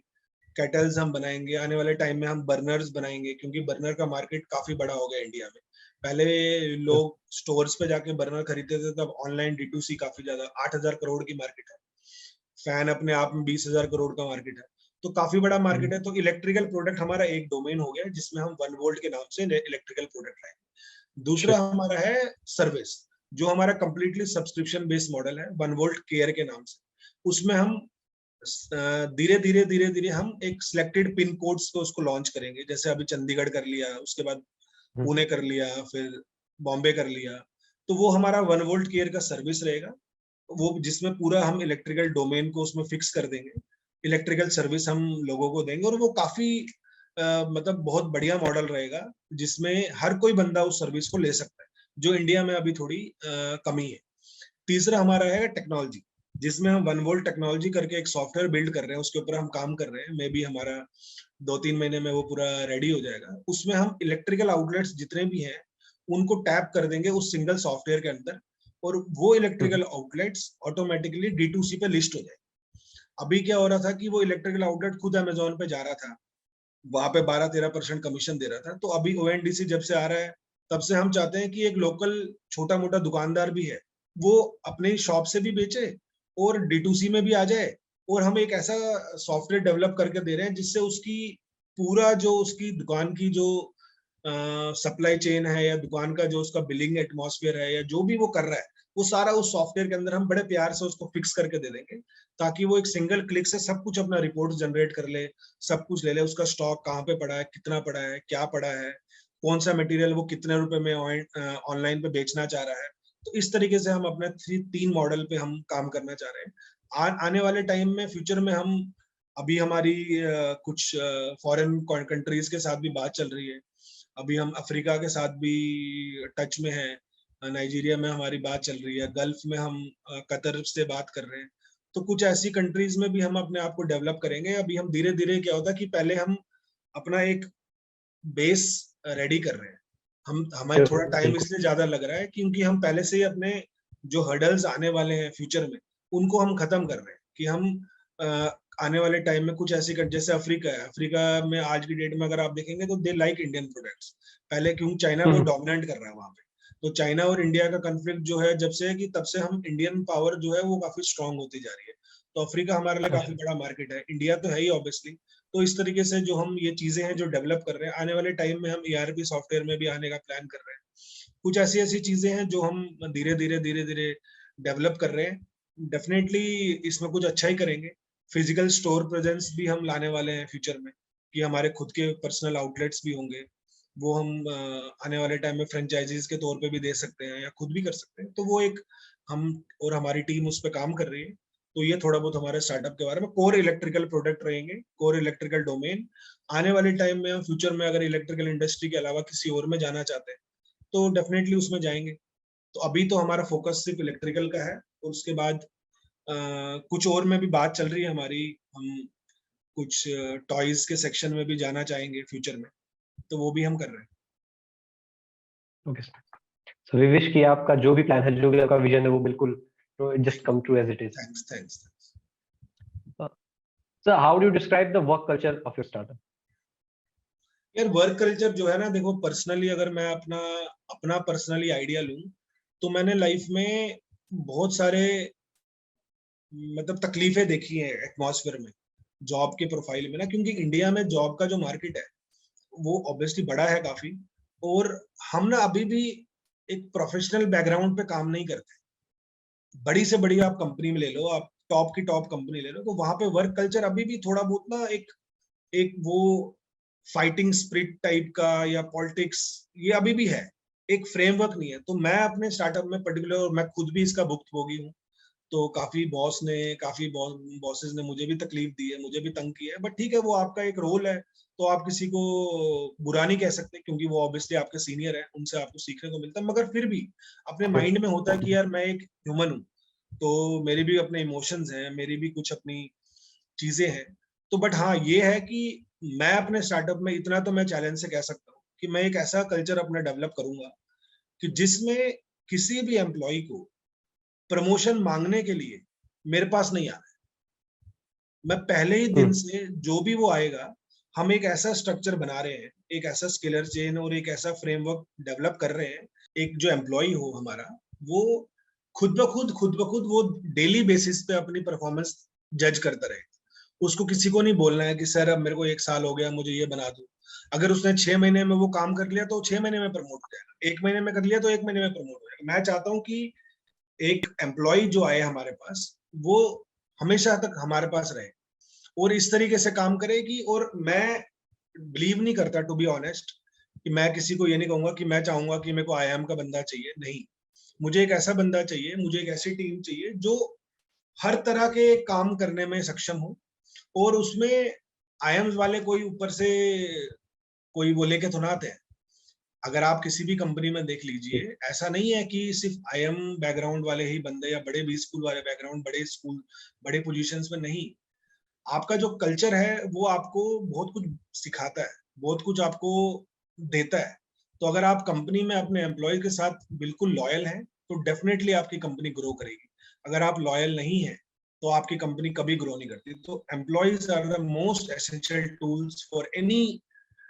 केटल्स हम बनाएंगे, आने वाले टाइम में हम बर्नर्स बनाएंगे, क्योंकि बर्नर का मार्केट काफी बड़ा हो गया इंडिया में। पहले लोग स्टोर्स पे जाके बर्नर खरीदते थे, तब ऑनलाइन D2C काफी ज्यादा, 8,000 करोड़ की मार्केट है। फैन अपने आप में 20,000 करोड़ का मार्केट है, तो काफी बड़ा मार्केट है। तो इलेक्ट्रिकल प्रोडक्ट हमारा एक डोमेन हो गया जिसमें हम 1 वोल्ट के नाम से इलेक्ट्रिकल प्रोडक्ट लाएंगे। दूसरा हमारा है सर्विस, जो हमारा कंप्लीटली सब्सक्रिप्शन बेस्ड मॉडल है, 1 वोल्ट केयर के नाम से। उसमें हम धीरे धीरे हम एक सिलेक्टेड पिन कोड्स पे उसको लॉन्च करेंगे। जैसे अभी चंडीगढ़ कर लिया, उसके बाद पुणे कर लिया, फिर बॉम्बे कर लिया। तो वो हमारा 1 वोल्ट केयर का सर्विस रहेगा, वो जिसमें पूरा हम इलेक्ट्रिकल डोमेन को उसमें फिक्स कर देंगे, इलेक्ट्रिकल सर्विस हम लोगों को देंगे। और वो काफी मतलब बहुत बढ़िया मॉडल रहेगा, जिसमें हर कोई बंदा उस सर्विस को ले सकता है, जो इंडिया में अभी थोड़ी कमी है। तीसरा हमारा है टेक्नोलॉजी, जिसमें हम 1 वोल्ट टेक्नोलॉजी करके एक सॉफ्टवेयर बिल्ड कर रहे हैं, उसके ऊपर हम काम कर रहे हैं। मे बी हमारा 2-3 महीने में वो पूरा रेडी हो जाएगा। उसमें हम इलेक्ट्रिकल आउटलेट्स जितने भी हैं उनको टैप कर देंगे उस सिंगल सॉफ्टवेयर के अंदर, और वो इलेक्ट्रिकल आउटलेट्स ऑटोमेटिकली D2C पे लिस्ट हो जाए। अभी क्या हो रहा था कि वो इलेक्ट्रिकल आउटलेट खुद अमेजोन पे जा रहा था, वहां पे 12-13% कमीशन दे रहा था। तो अभी ONDC जब से आ रहा है, तब से हम चाहते हैं कि एक लोकल छोटा मोटा दुकानदार भी है, वो अपने शॉप से भी बेचे और D2C में भी आ जाए। और हम एक ऐसा सॉफ्टवेयर डेवलप करके दे रहे हैं जिससे उसकी पूरा जो उसकी दुकान की जो सप्लाई चेन है, या दुकान का जो उसका बिलिंग एटमॉस्फेयर है, या जो भी वो कर रहा है, वो सारा उस सॉफ्टवेयर के अंदर हम बड़े प्यार से उसको फिक्स करके दे देंगे, ताकि वो एक सिंगल क्लिक से सब कुछ अपना रिपोर्ट जनरेट कर ले, सब कुछ ले ले, उसका स्टॉक कहाँ पे पड़ा है, कितना पड़ा है, क्या पड़ा है, कौन सा मटेरियल वो कितने रुपए में ऑनलाइन पे बेचना चाह रहा है। तो इस तरीके से हम अपने 3 मॉडल पे हम काम करना चाह रहे हैं। आने वाले टाइम में फ्यूचर में हम, अभी हमारी कुछ फॉरेन कंट्रीज के साथ भी बात चल रही है। अभी हम अफ्रीका के साथ भी टच में हैं, नाइजीरिया में हमारी बात चल रही है, गल्फ में हम कतर से बात कर रहे हैं। तो कुछ ऐसी कंट्रीज में भी हम अपने आप को डेवलप करेंगे। अभी हम धीरे धीरे, क्या होता है कि पहले हम अपना एक बेस रेडी कर रहे हैं। हमें थोड़ा टाइम इसलिए ज्यादा लग रहा है क्योंकि हम पहले से ही अपने जो हर्डल्स आने वाले हैं फ्यूचर में, उनको हम खत्म कर रहे हैं। कि हम आने वाले टाइम में कुछ ऐसी जैसे अफ्रीका है, अफ्रीका में आज की डेट में अगर आप देखेंगे तो दे लाइक इंडियन प्रोडक्ट्स। पहले क्यों, चाइना वो डोमिनेट कर रहा है वहां पे। तो चाइना और इंडिया का कन्फ्लिक्ट जो है जब से है, कि तब से हम इंडियन पावर जो है वो काफी स्ट्रांग होती जा रही है। तो अफ्रीका हमारे लिए काफी बड़ा मार्केट है, इंडिया तो है ही ऑब्वियसली। तो इस तरीके से जो हम ये चीजें हैं जो डेवलप कर रहे हैं, आने वाले टाइम में हम ERP सॉफ्टवेयर में भी आने का प्लान कर रहे हैं। कुछ ऐसी ऐसी चीजें हैं जो हम धीरे धीरे डेवलप कर रहे हैं। डेफिनेटली इसमें कुछ अच्छा ही करेंगे। फिजिकल स्टोर प्रेजेंस भी हम लाने वाले हैं फ्यूचर में, कि हमारे खुद के पर्सनल आउटलेट्स भी होंगे। वो हम आने वाले टाइम में फ्रेंचाइजीज के तौर पे भी दे सकते हैं, या खुद भी कर सकते हैं। तो वो एक, हम और हमारी टीम उस पर काम कर रही है। तो ये थोड़ा बहुत हमारे स्टार्टअप के बारे में। कोर इलेक्ट्रिकल प्रोडक्ट रहेंगे, कोर इलेक्ट्रिकल डोमेन। आने वाले टाइम में हम फ्यूचर में अगर इलेक्ट्रिकल इंडस्ट्री के अलावा किसी और में जाना चाहते हैं तो डेफिनेटली उसमें जाएंगे। तो अभी तो हमारा फोकस सिर्फ इलेक्ट्रिकल का है, और उसके बाद कुछ और में भी बात चल रही है हमारी। हम कुछ टॉयज के सेक्शन में भी जाना चाहेंगे फ्यूचर में, तो वो भी हम कर रहे हैं। ओके सो वी विश कि आपका जो भी प्लान है, जो भी आपका विजन है, वो बिल्कुल just come true as it is. Thanks. So how do you describe the work culture of your startup? यार वर्क कल्चर जो है ना, देखो पर्सनली अगर मैं अपना अपना पर्सनली आइडिया लूं, तो मैंने लाइफ में बहुत सारे मतलब तकलीफें देखी है एटमॉस्फेयर में, जॉब के प्रोफाइल में ना। क्योंकि इंडिया में जॉब का जो मार्केट है वो ऑब्वियसली बड़ा है काफी, और हम ना अभी भी एक प्रोफेशनल बैकग्राउंड पे काम नहीं करते। बड़ी से बड़ी आप कंपनी में ले लो, आप टॉप की टॉप कंपनी ले लो, तो वहां पे वर्क कल्चर अभी भी थोड़ा बहुत ना एक एक वो फाइटिंग स्पिरिट टाइप का, या पॉलिटिक्स, ये अभी भी है। एक फ्रेमवर्क नहीं है। तो मैं अपने स्टार्टअप में पर्टिकुलर, मैं खुद भी इसका भुक्तभोगी हूँ। तो काफी बॉसेस ने मुझे भी तकलीफ दी है, मुझे भी तंग किया है। बट ठीक है, वो आपका एक रोल है, तो आप किसी को बुरा नहीं कह सकते, क्योंकि वो ऑब्वियसली आपके सीनियर है, उनसे आपको सीखने को मिलता है। मगर फिर भी अपने माइंड में होता है कि यार मैं एक ह्यूमन हूँ, तो मेरी भी अपने इमोशंस हैं, मेरी भी कुछ अपनी चीजें हैं। तो बट हाँ, ये है कि मैं अपने स्टार्टअप में इतना तो मैं चैलेंज से कह सकता हूँ कि मैं एक ऐसा कल्चर अपना डेवलप करूंगा कि जिसमें किसी भी एम्प्लॉय को प्रमोशन मांगने के लिए मेरे पास नहीं आना है। मैं पहले ही दिन से जो भी वो आएगा, हम एक ऐसा स्ट्रक्चर बना रहे हैं, एक ऐसा स्केलर चेन और एक ऐसा फ्रेमवर्क डेवलप कर रहे हैं, एक जो एम्प्लॉय हो हमारा, वो खुद ब खुद वो डेली बेसिस पे अपनी परफॉर्मेंस जज करता रहे। उसको किसी को नहीं बोलना है कि सर अब मेरे को 1 साल हो गया, मुझे ये बना दो। अगर उसने 6 महीने में वो काम कर लिया तो 6 महीने में प्रमोट हो जाएगा, 1 महीने में कर लिया तो 1 महीने में प्रमोट हो जाएगा। मैं चाहता हूँ कि एक एम्प्लॉय जो आए हमारे पास, वो हमेशा तक हमारे पास रहे और इस तरीके से काम करे कि, और मैं बिलीव नहीं करता टू बी ऑनेस्ट कि मैं किसी को ये नहीं कहूंगा कि मैं चाहूंगा कि मेरे को आईएम का बंदा चाहिए, नहीं। मुझे एक ऐसा बंदा चाहिए, मुझे एक ऐसी टीम चाहिए जो हर तरह के काम करने में सक्षम हो और उसमें आईएम्स वाले कोई ऊपर से कोई वो लेके तो ना आते हैं। अगर आप किसी भी कंपनी में देख लीजिए, ऐसा नहीं है कि सिर्फ आईएम बैकग्राउंड वाले ही बंदे या बड़े बी स्कूल वाले बैकग्राउंड, बड़े स्कूल, बड़े पोजीशंस में नहीं। आपका जो कल्चर है वो आपको बहुत कुछ सिखाता है, बहुत कुछ आपको देता है। तो अगर आप कंपनी में अपने एम्प्लॉय के साथ बिल्कुल लॉयल हैं तो डेफिनेटली आपकी कंपनी ग्रो करेगी। अगर आप लॉयल नहीं है तो आपकी कंपनी कभी ग्रो नहीं करती। तो employees are the most essential tools for any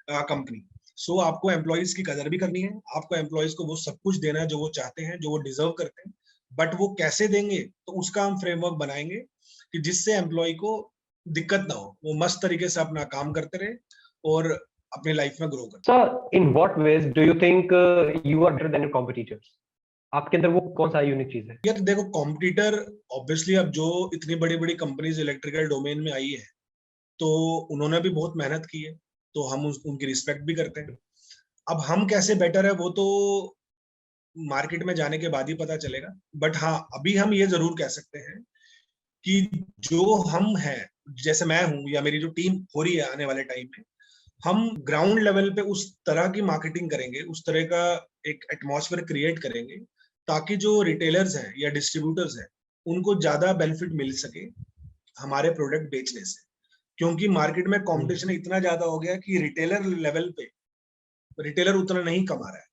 company. So आपको एम्प्लॉयज की कदर भी करनी है, आपको एम्प्लॉयज को वो सब कुछ देना है जो वो चाहते हैं, जो वो डिजर्व करते हैं। बट वो कैसे देंगे, तो उसका हम फ्रेमवर्क बनाएंगे कि जिससे एम्प्लॉय को दिक्कत ना हो, वो मस्त तरीके से अपना काम करते रहे और अपनी लाइफ में ग्रो करते। So, in what ways do you think you are better than your competitors? आपके अंदर वो कौन सा यूनिक चीज है? यार देखो, कॉम्पिटिटर ऑब्वियसली अब जो इतनी बड़ी बड़ी कंपनीज इलेक्ट्रिकल डोमेन में आई है तो उन्होंने भी बहुत मेहनत की है, तो हम उनकी रिस्पेक्ट भी करते हैं। अब हम कैसे बेटर है वो तो मार्केट में जाने के बाद ही पता चलेगा। बट हाँ, अभी हम ये जरूर कह सकते हैं कि जो हम हैं, जैसे मैं हूं या मेरी जो टीम हो रही है आने वाले टाइम में, हम ग्राउंड लेवल पे उस तरह की मार्केटिंग करेंगे, उस तरह का एक एटमॉस्फेयर क्रिएट करेंगे ताकि जो रिटेलर्स हैं या डिस्ट्रीब्यूटर्स हैं उनको ज्यादा बेनिफिट मिल सके हमारे प्रोडक्ट बेचने से। क्योंकि मार्केट में कंपटीशन इतना ज्यादा हो गया कि रिटेलर लेवल पे रिटेलर उतना नहीं कमा रहा है।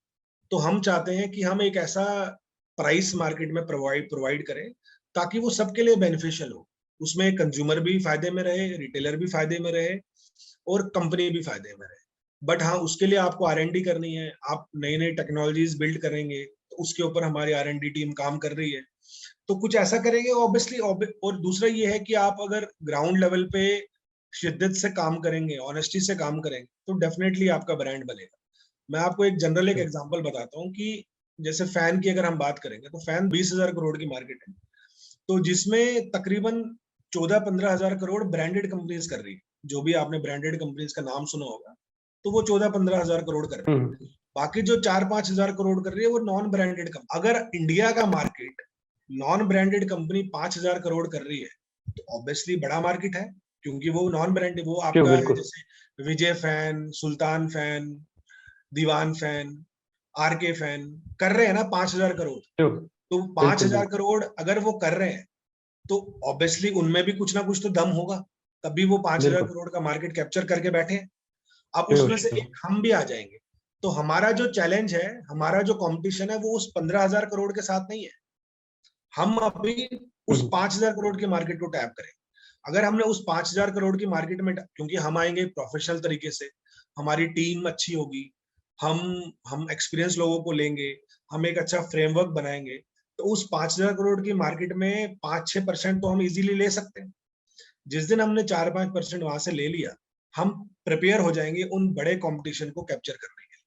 तो हम चाहते हैं कि हम एक ऐसा प्राइस मार्केट में प्रोवाइड करें ताकि वो सबके लिए बेनिफिशियल हो। उसमें कंज्यूमर भी फायदे में रहे, रिटेलर भी फायदे में रहे और कंपनी भी फायदे में रहे। बट हाँ, उसके लिए आपको R&D करनी है, आप नई नई टेक्नोलॉजीज बिल्ड करेंगे, तो उसके ऊपर हमारी R&D टीम काम कर रही है। तो कुछ ऐसा करेंगे ऑब्वियसली। और दूसरा ये है कि आप अगर ग्राउंड लेवल पे शिद्दत से काम करेंगे, ऑनेस्टी से काम करेंगे, तो डेफिनेटली आपका ब्रांड बनेगा। मैं आपको एक जनरल एक एग्जांपल बताता हूँ कि जैसे फैन की अगर हम बात करेंगे तो फैन 20,000 करोड़ की मार्केट है, तो जिसमें तकरीबन 14-15 हजार करोड़ ब्रांडेड कंपनीज कर रही है। जो भी आपने ब्रांडेड कंपनीज का नाम सुना होगा, तो वो 14-15 हजार करोड़ कर रही है। बाकी जो 4-5 हजार करोड़ कर रही है वो नॉन ब्रांडेड कंपनी। अगर इंडिया का market non branded company 5,000 crore कर रही है तो ऑब्वियसली बड़ा मार्केट है, क्योंकि वो नॉन ब्रांडेड, वो आपका है जैसे विजय फैन, सुल्तान फैन, दीवान फैन, RK फैन कर रहे हैं ना 5,000 करोड़। तो 5,000 करोड़ अगर वो कर रहे हैं तो ऑब्वियसली उनमें भी कुछ ना कुछ तो दम होगा, तभी वो 5,000 करोड़ का मार्केट कैप्चर करके बैठे हैं। अब उसमें से एक हम भी आ जाएंगे। तो हमारा जो चैलेंज है, हमारा जो कंपटीशन है, वो उस 15,000 करोड़ के साथ नहीं है। हम अभी उस 5,000 करोड़ के मार्केट को टैप करें। अगर हमने उस 5,000 करोड़ की मार्केट में, क्योंकि हम आएंगे प्रोफेशनल तरीके से, हमारी टीम अच्छी होगी, हम एक्सपीरियंस लोगों को लेंगे, हम एक अच्छा फ्रेमवर्क बनाएंगे, तो उस 5,000 करोड़ की मार्केट में 5-6% तो हम इजीली ले सकते हैं। जिस दिन हमने 4-5% वहां से ले लिया, हम प्रिपेयर हो जाएंगे उन बड़े कंपटीशन को कैप्चर करने के लिए।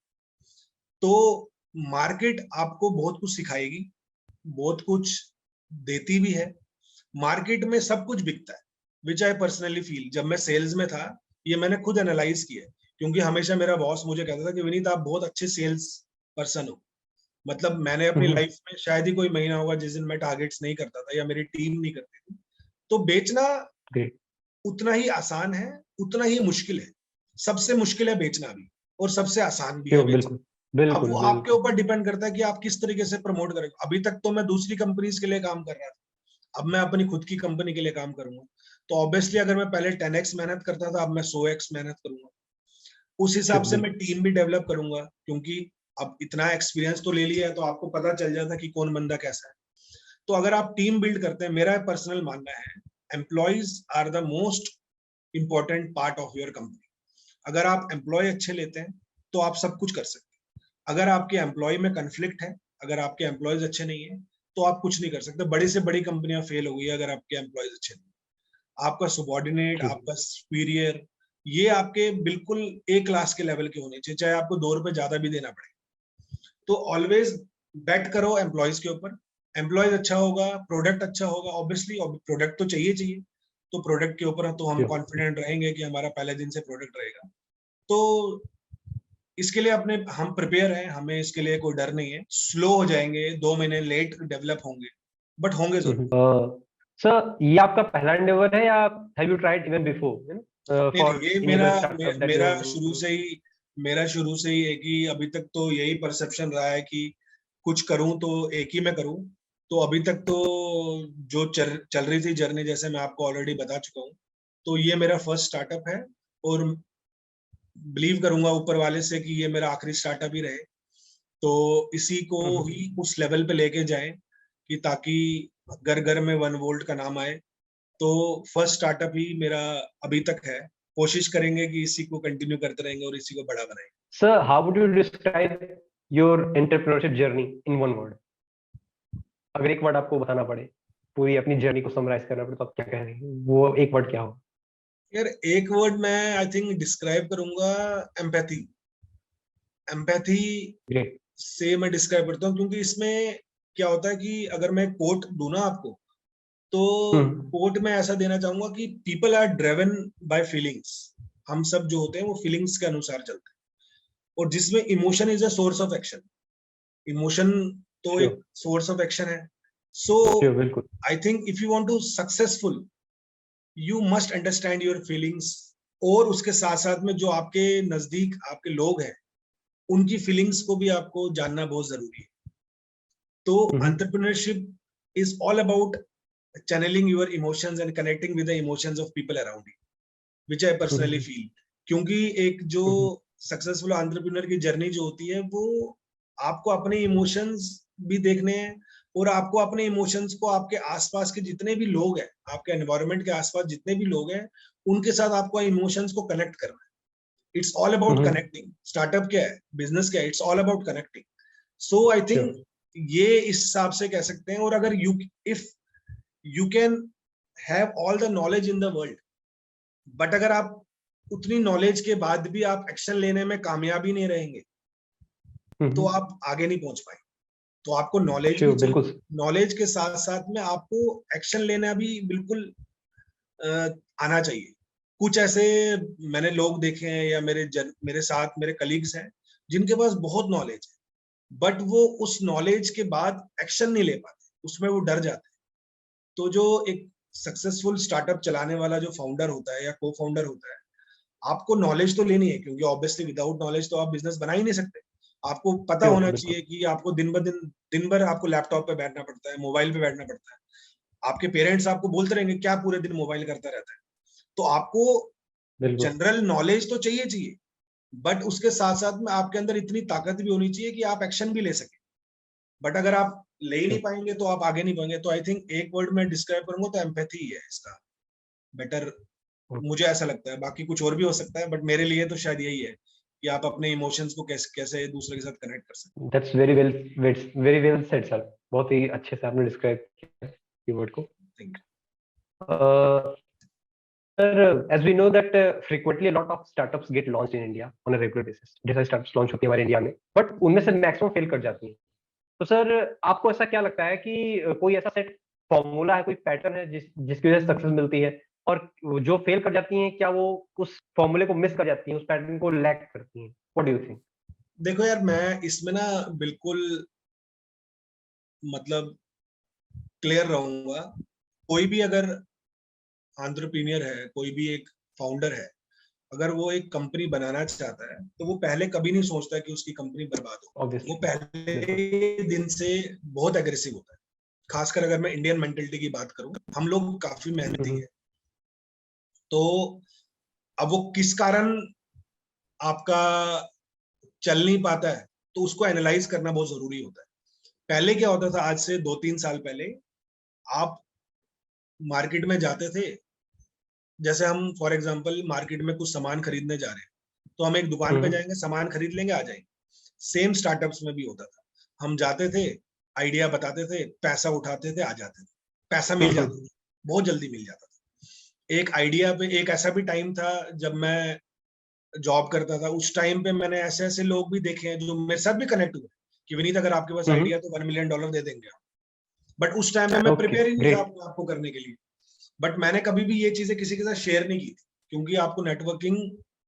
तो मार्केट आपको बहुत कुछ सिखाएगी, बहुत कुछ देती भी है। मार्केट में सब कुछ बिकता है, विच आई पर्सनली फील। जब मैं सेल्स में था, ये मैंने खुद एनालाइज किया, क्योंकि हमेशा मेरा बॉस मुझे कहता था कि विनीत आप बहुत अच्छे सेल्स पर्सन हो। मतलब मैंने अपनी लाइफ में शायद ही कोई महीना होगा जिस दिन मैं टारगेट्स नहीं करता था या मेरी टीम नहीं करती थी। तो बेचना उतना ही आसान है, उतना ही मुश्किल है। सबसे मुश्किल है बेचना भी, और सबसे आसान भी है बेचना। अब वो आपके ऊपर डिपेंड करता है कि आप किस तरीके से प्रमोट करेंगे। अभी तक तो मैं दूसरी कंपनीज के लिए काम कर रहा था, अब मैं अपनी खुद की कंपनी के लिए काम करूंगा। तो ऑब्वियसली अगर मैं पहले 10x मेहनत करता था, अब मैं 100x मेहनत करूंगा। उस हिसाब से Sure, मैं टीम भी डेवलप करूंगा, क्योंकि अब इतना एक्सपीरियंस तो ले लिया है तो आपको पता चल जाता है कि कौन बंदा कैसा है। तो अगर आप टीम बिल्ड करते हैं, मेरा पर्सनल मानना है, employees are the most important part of your company. अगर आप एम्प्लॉय अच्छे लेते हैं तो आप सब कुछ कर सकते हैं। अगर आपके एम्प्लॉय में कन्फ्लिक्ट है, अगर आपके एम्प्लॉयज अच्छे नहीं है, तो आप कुछ नहीं कर सकते। बड़ी से बड़ी कंपनियां फेल हो गई अगर आपके एम्प्लॉयज अच्छे नहीं। आपका सुबॉर्डिनेट, true. आपका सुपीरियर, ये आपके बिल्कुल ए क्लास के लेवल के होने चाहिए, चाहे आपको 2 रुपए ज्यादा भी देना पड़े। तो ऑलवेज बेट करो एम्प्लॉयज के ऊपर। एम्प्लॉयज अच्छा होगा, प्रोडक्ट अच्छा होगा, ऑब्वियसली प्रोडक्ट तो चाहिए। तो प्रोडक्ट के ऊपर तो हम Sure. कॉन्फिडेंट रहेंगे कि हमारा पहले दिन से प्रोडक्ट रहेगा। तो इसके लिए अपने हम प्रिपेयर हैं, हमें इसके लिए कोई डर नहीं है। स्लो हो जाएंगे, 2 महीने लेट डेवलप होंगे, बट होंगे जरूर। सर, ये आपका पहला endeavor है या have you tried even before नहीं फॉर नहीं, ये any other startup that you मेरा शुरू से ही एक ही, अभी तक तो यही परसेप्शन रहा है कि कुछ करूं तो एक ही मैं करूं। तो अभी तक तो जो चल रही थी जर्नी, जैसे मैं आपको ऑलरेडी बता चुका हूं, तो ये मेरा फर्स्ट स्टार्टअप है। और बिलीव करूंगा ऊपर वाले से कि ये मेरा आखिरी स्टार्टअप ही रहे। तो इसी को ही उस लेवल पे लेके जाएं कि ताकि घर घर में 1 वोल्ट का नाम आए। तो फर्स्ट स्टार्टअप ही मेरा अभी तक है। कोशिश करेंगे कि इसी को कंटिन्यू करते रहेंगे और इसी को बड़ा बनाएंगे। Sir, how would you describe your entrepreneurship journey in one word? अगर एक वर्ड आपको बताना पड़े, पूरी अपनी जर्नी को समराइज करना पड़े, तो आप क्या कहेंगे? वो एक वर्ड क्या हो? यार एक वर्ड मैं आई थिंक डिस्क्राइब करूंगा, एम्पैथी। Empathy great. से मैं डिस्क्राइब करता हूँ, क्योंकि इसमें क्या होता है कि अगर मैं कोट दूं ना आपको, तो कोट में ऐसा देना चाहूंगा कि people are driven by feelings. हम सब जो होते हैं वो फीलिंग्स के अनुसार चलते हैं, और जिसमें emotion is a source of action. Emotion तो श्योर. एक सोर्स ऑफ एक्शन है। सो श्योर, बिल्कुल. I think if you want to successful, you must understand your feelings. और उसके साथ साथ में जो आपके नजदीक आपके लोग हैं, उनकी फीलिंग्स को भी आपको जानना बहुत जरूरी है। तो entrepreneurship is all about channeling your emotions and connecting with the emotions of people around you, which I personally feel। क्योंकि एक जो सक्सेसफुल एंटरप्रेन्योर की जर्नी जो होती है, वो आपको अपने इमोशंस भी देखने हैं, और आपको अपने इमोशंस को आपके आसपास के जितने भी लोग हैं, आपके एनवायरनमेंट के आसपास जितने भी लोग हैं, उनके साथ आपको इमोशंस को कनेक्ट करना है। It's all about connecting. Startup क्या है, बिजनेस क्या है, it's all about connecting. So I think ये इस हिसाब से कह सकते हैं। और अगर if you can have all the knowledge in the world, but अगर आप उतनी नॉलेज के बाद भी आप एक्शन लेने में कामयाब ही नहीं रहेंगे, तो आप आगे नहीं पहुंच पाए। तो आपको नॉलेज भी चाहिए, नॉलेज के साथ साथ में आपको एक्शन लेना भी बिल्कुल आना चाहिए। कुछ ऐसे मैंने लोग देखे हैं, या मेरे साथ मेरे कलीग्स हैं, जिनके पास बहुत नॉलेज है, बट वो उस नॉलेज के बाद एक्शन नहीं ले पाते, उसमें वो डर जाते हैं। तो जो एक सक्सेसफुल स्टार्टअप चलाने वाला जो फाउंडर होता है या को फाउंडर होता है, आपको नॉलेज तो लेनी है, क्योंकि ऑब्वियसली विदाउट नॉलेज तो आप बिजनेस बना ही नहीं सकते। आपको पता होना चाहिए कि आपको दिन भर आपको लैपटॉप पे बैठना पड़ता है, मोबाइल पे बैठना पड़ता है। आपके पेरेंट्स आपको बोलते रहेंगे क्या पूरे दिन मोबाइल करता रहता है। तो आपको जनरल नॉलेज तो चाहिए, बट उसके साथ साथ में आपके अंदर इतनी ताकत भी होनी चाहिए कि आप एक्शन भी ले सके। बट अगर आप ले ही नहीं पाएंगे तो आप आगे नहीं पाएंगे। तो आई थिंक एक वर्ड में डिस्क्राइब करूंगा तो एम्पैथी ही है इसका बेटर, मुझे ऐसा लगता है। बाकी कुछ और भी हो सकता है, बट मेरे लिए तो शायद यही है कि आप अपने इमोशंस को कैसे कैसे दूसरे के साथ कनेक्ट कर सकते हैं। That's very well said sir. बहुत ही अच्छे से आपने डिस्क्राइब किया कीवर्ड को. Sir, as we know that frequently a lot of startups get launched in India on a regular basis. जैसे startups launch होती है हमारे इंडिया में, but उनमें से maximum fail कर जाती हैं. तो सर, आपको ऐसा क्या लगता है कि कोई ऐसा सेट फॉर्मूला है, कोई पैटर्न है जिसकी वजह से सक्सेस मिलती है, और जो फेल कर जाती हैं, क्या वो उस फॉर्मूले को मिस कर जाती हैं, उस पैटर्न को लैक करती हैं? What do you think? देखो यार, मैं इसमें ना बिल्कुल मतलब क्लियर रहूंगा। कोई भी अगर एंटरप्रेन्योर है, कोई भी एक फाउंडर है, अगर वो एक कंपनी बनाना चाहता है, तो वो पहले कभी नहीं सोचता कि उसकी कंपनी बर्बाद हो। वो पहले दिन से बहुत एग्रेसिव होता है। खासकर अगर मैं इंडियन मेंटेलिटी की बात करूं, हम लोग काफी मेहनती है। तो अब वो किस कारण आपका चल नहीं पाता है, तो उसको एनालाइज करना बहुत जरूरी होता है। पहले क्या होता था, आज से 2-3 साल पहले आप मार्केट में जाते थे, जैसे हम फॉर एग्जांपल मार्केट में कुछ सामान खरीदने जा रहे हैं, तो हम एक दुकान पे जाएंगे, सामान खरीद लेंगे, आ जाएंगे। सेम स्टार्टअप्स में भी होता था, हम जाते थे, आइडिया बताते थे, पैसा उठाते थे, आ जाते थे, पैसा मिल जाता था, बहुत जल्दी मिल जाता था। एक आइडिया पे एक ऐसा भी टाइम था जब मैं जॉब करता था, उस टाइम पे मैंने ऐसे ऐसे लोग भी देखे हैं जो मेरे साथ भी कनेक्ट हुए कि विनीत अगर आपके पास आइडिया तो $1 मिलियन दे देंगे। बट उस टाइम में मैं ओके, प्रिपेयर ही नहीं था ग्रेट। अपने आप को करने के लिए। बट मैंने कभी भी ये चीजें किसी के साथ शेयर नहीं की थी, क्योंकि आपको नेटवर्किंग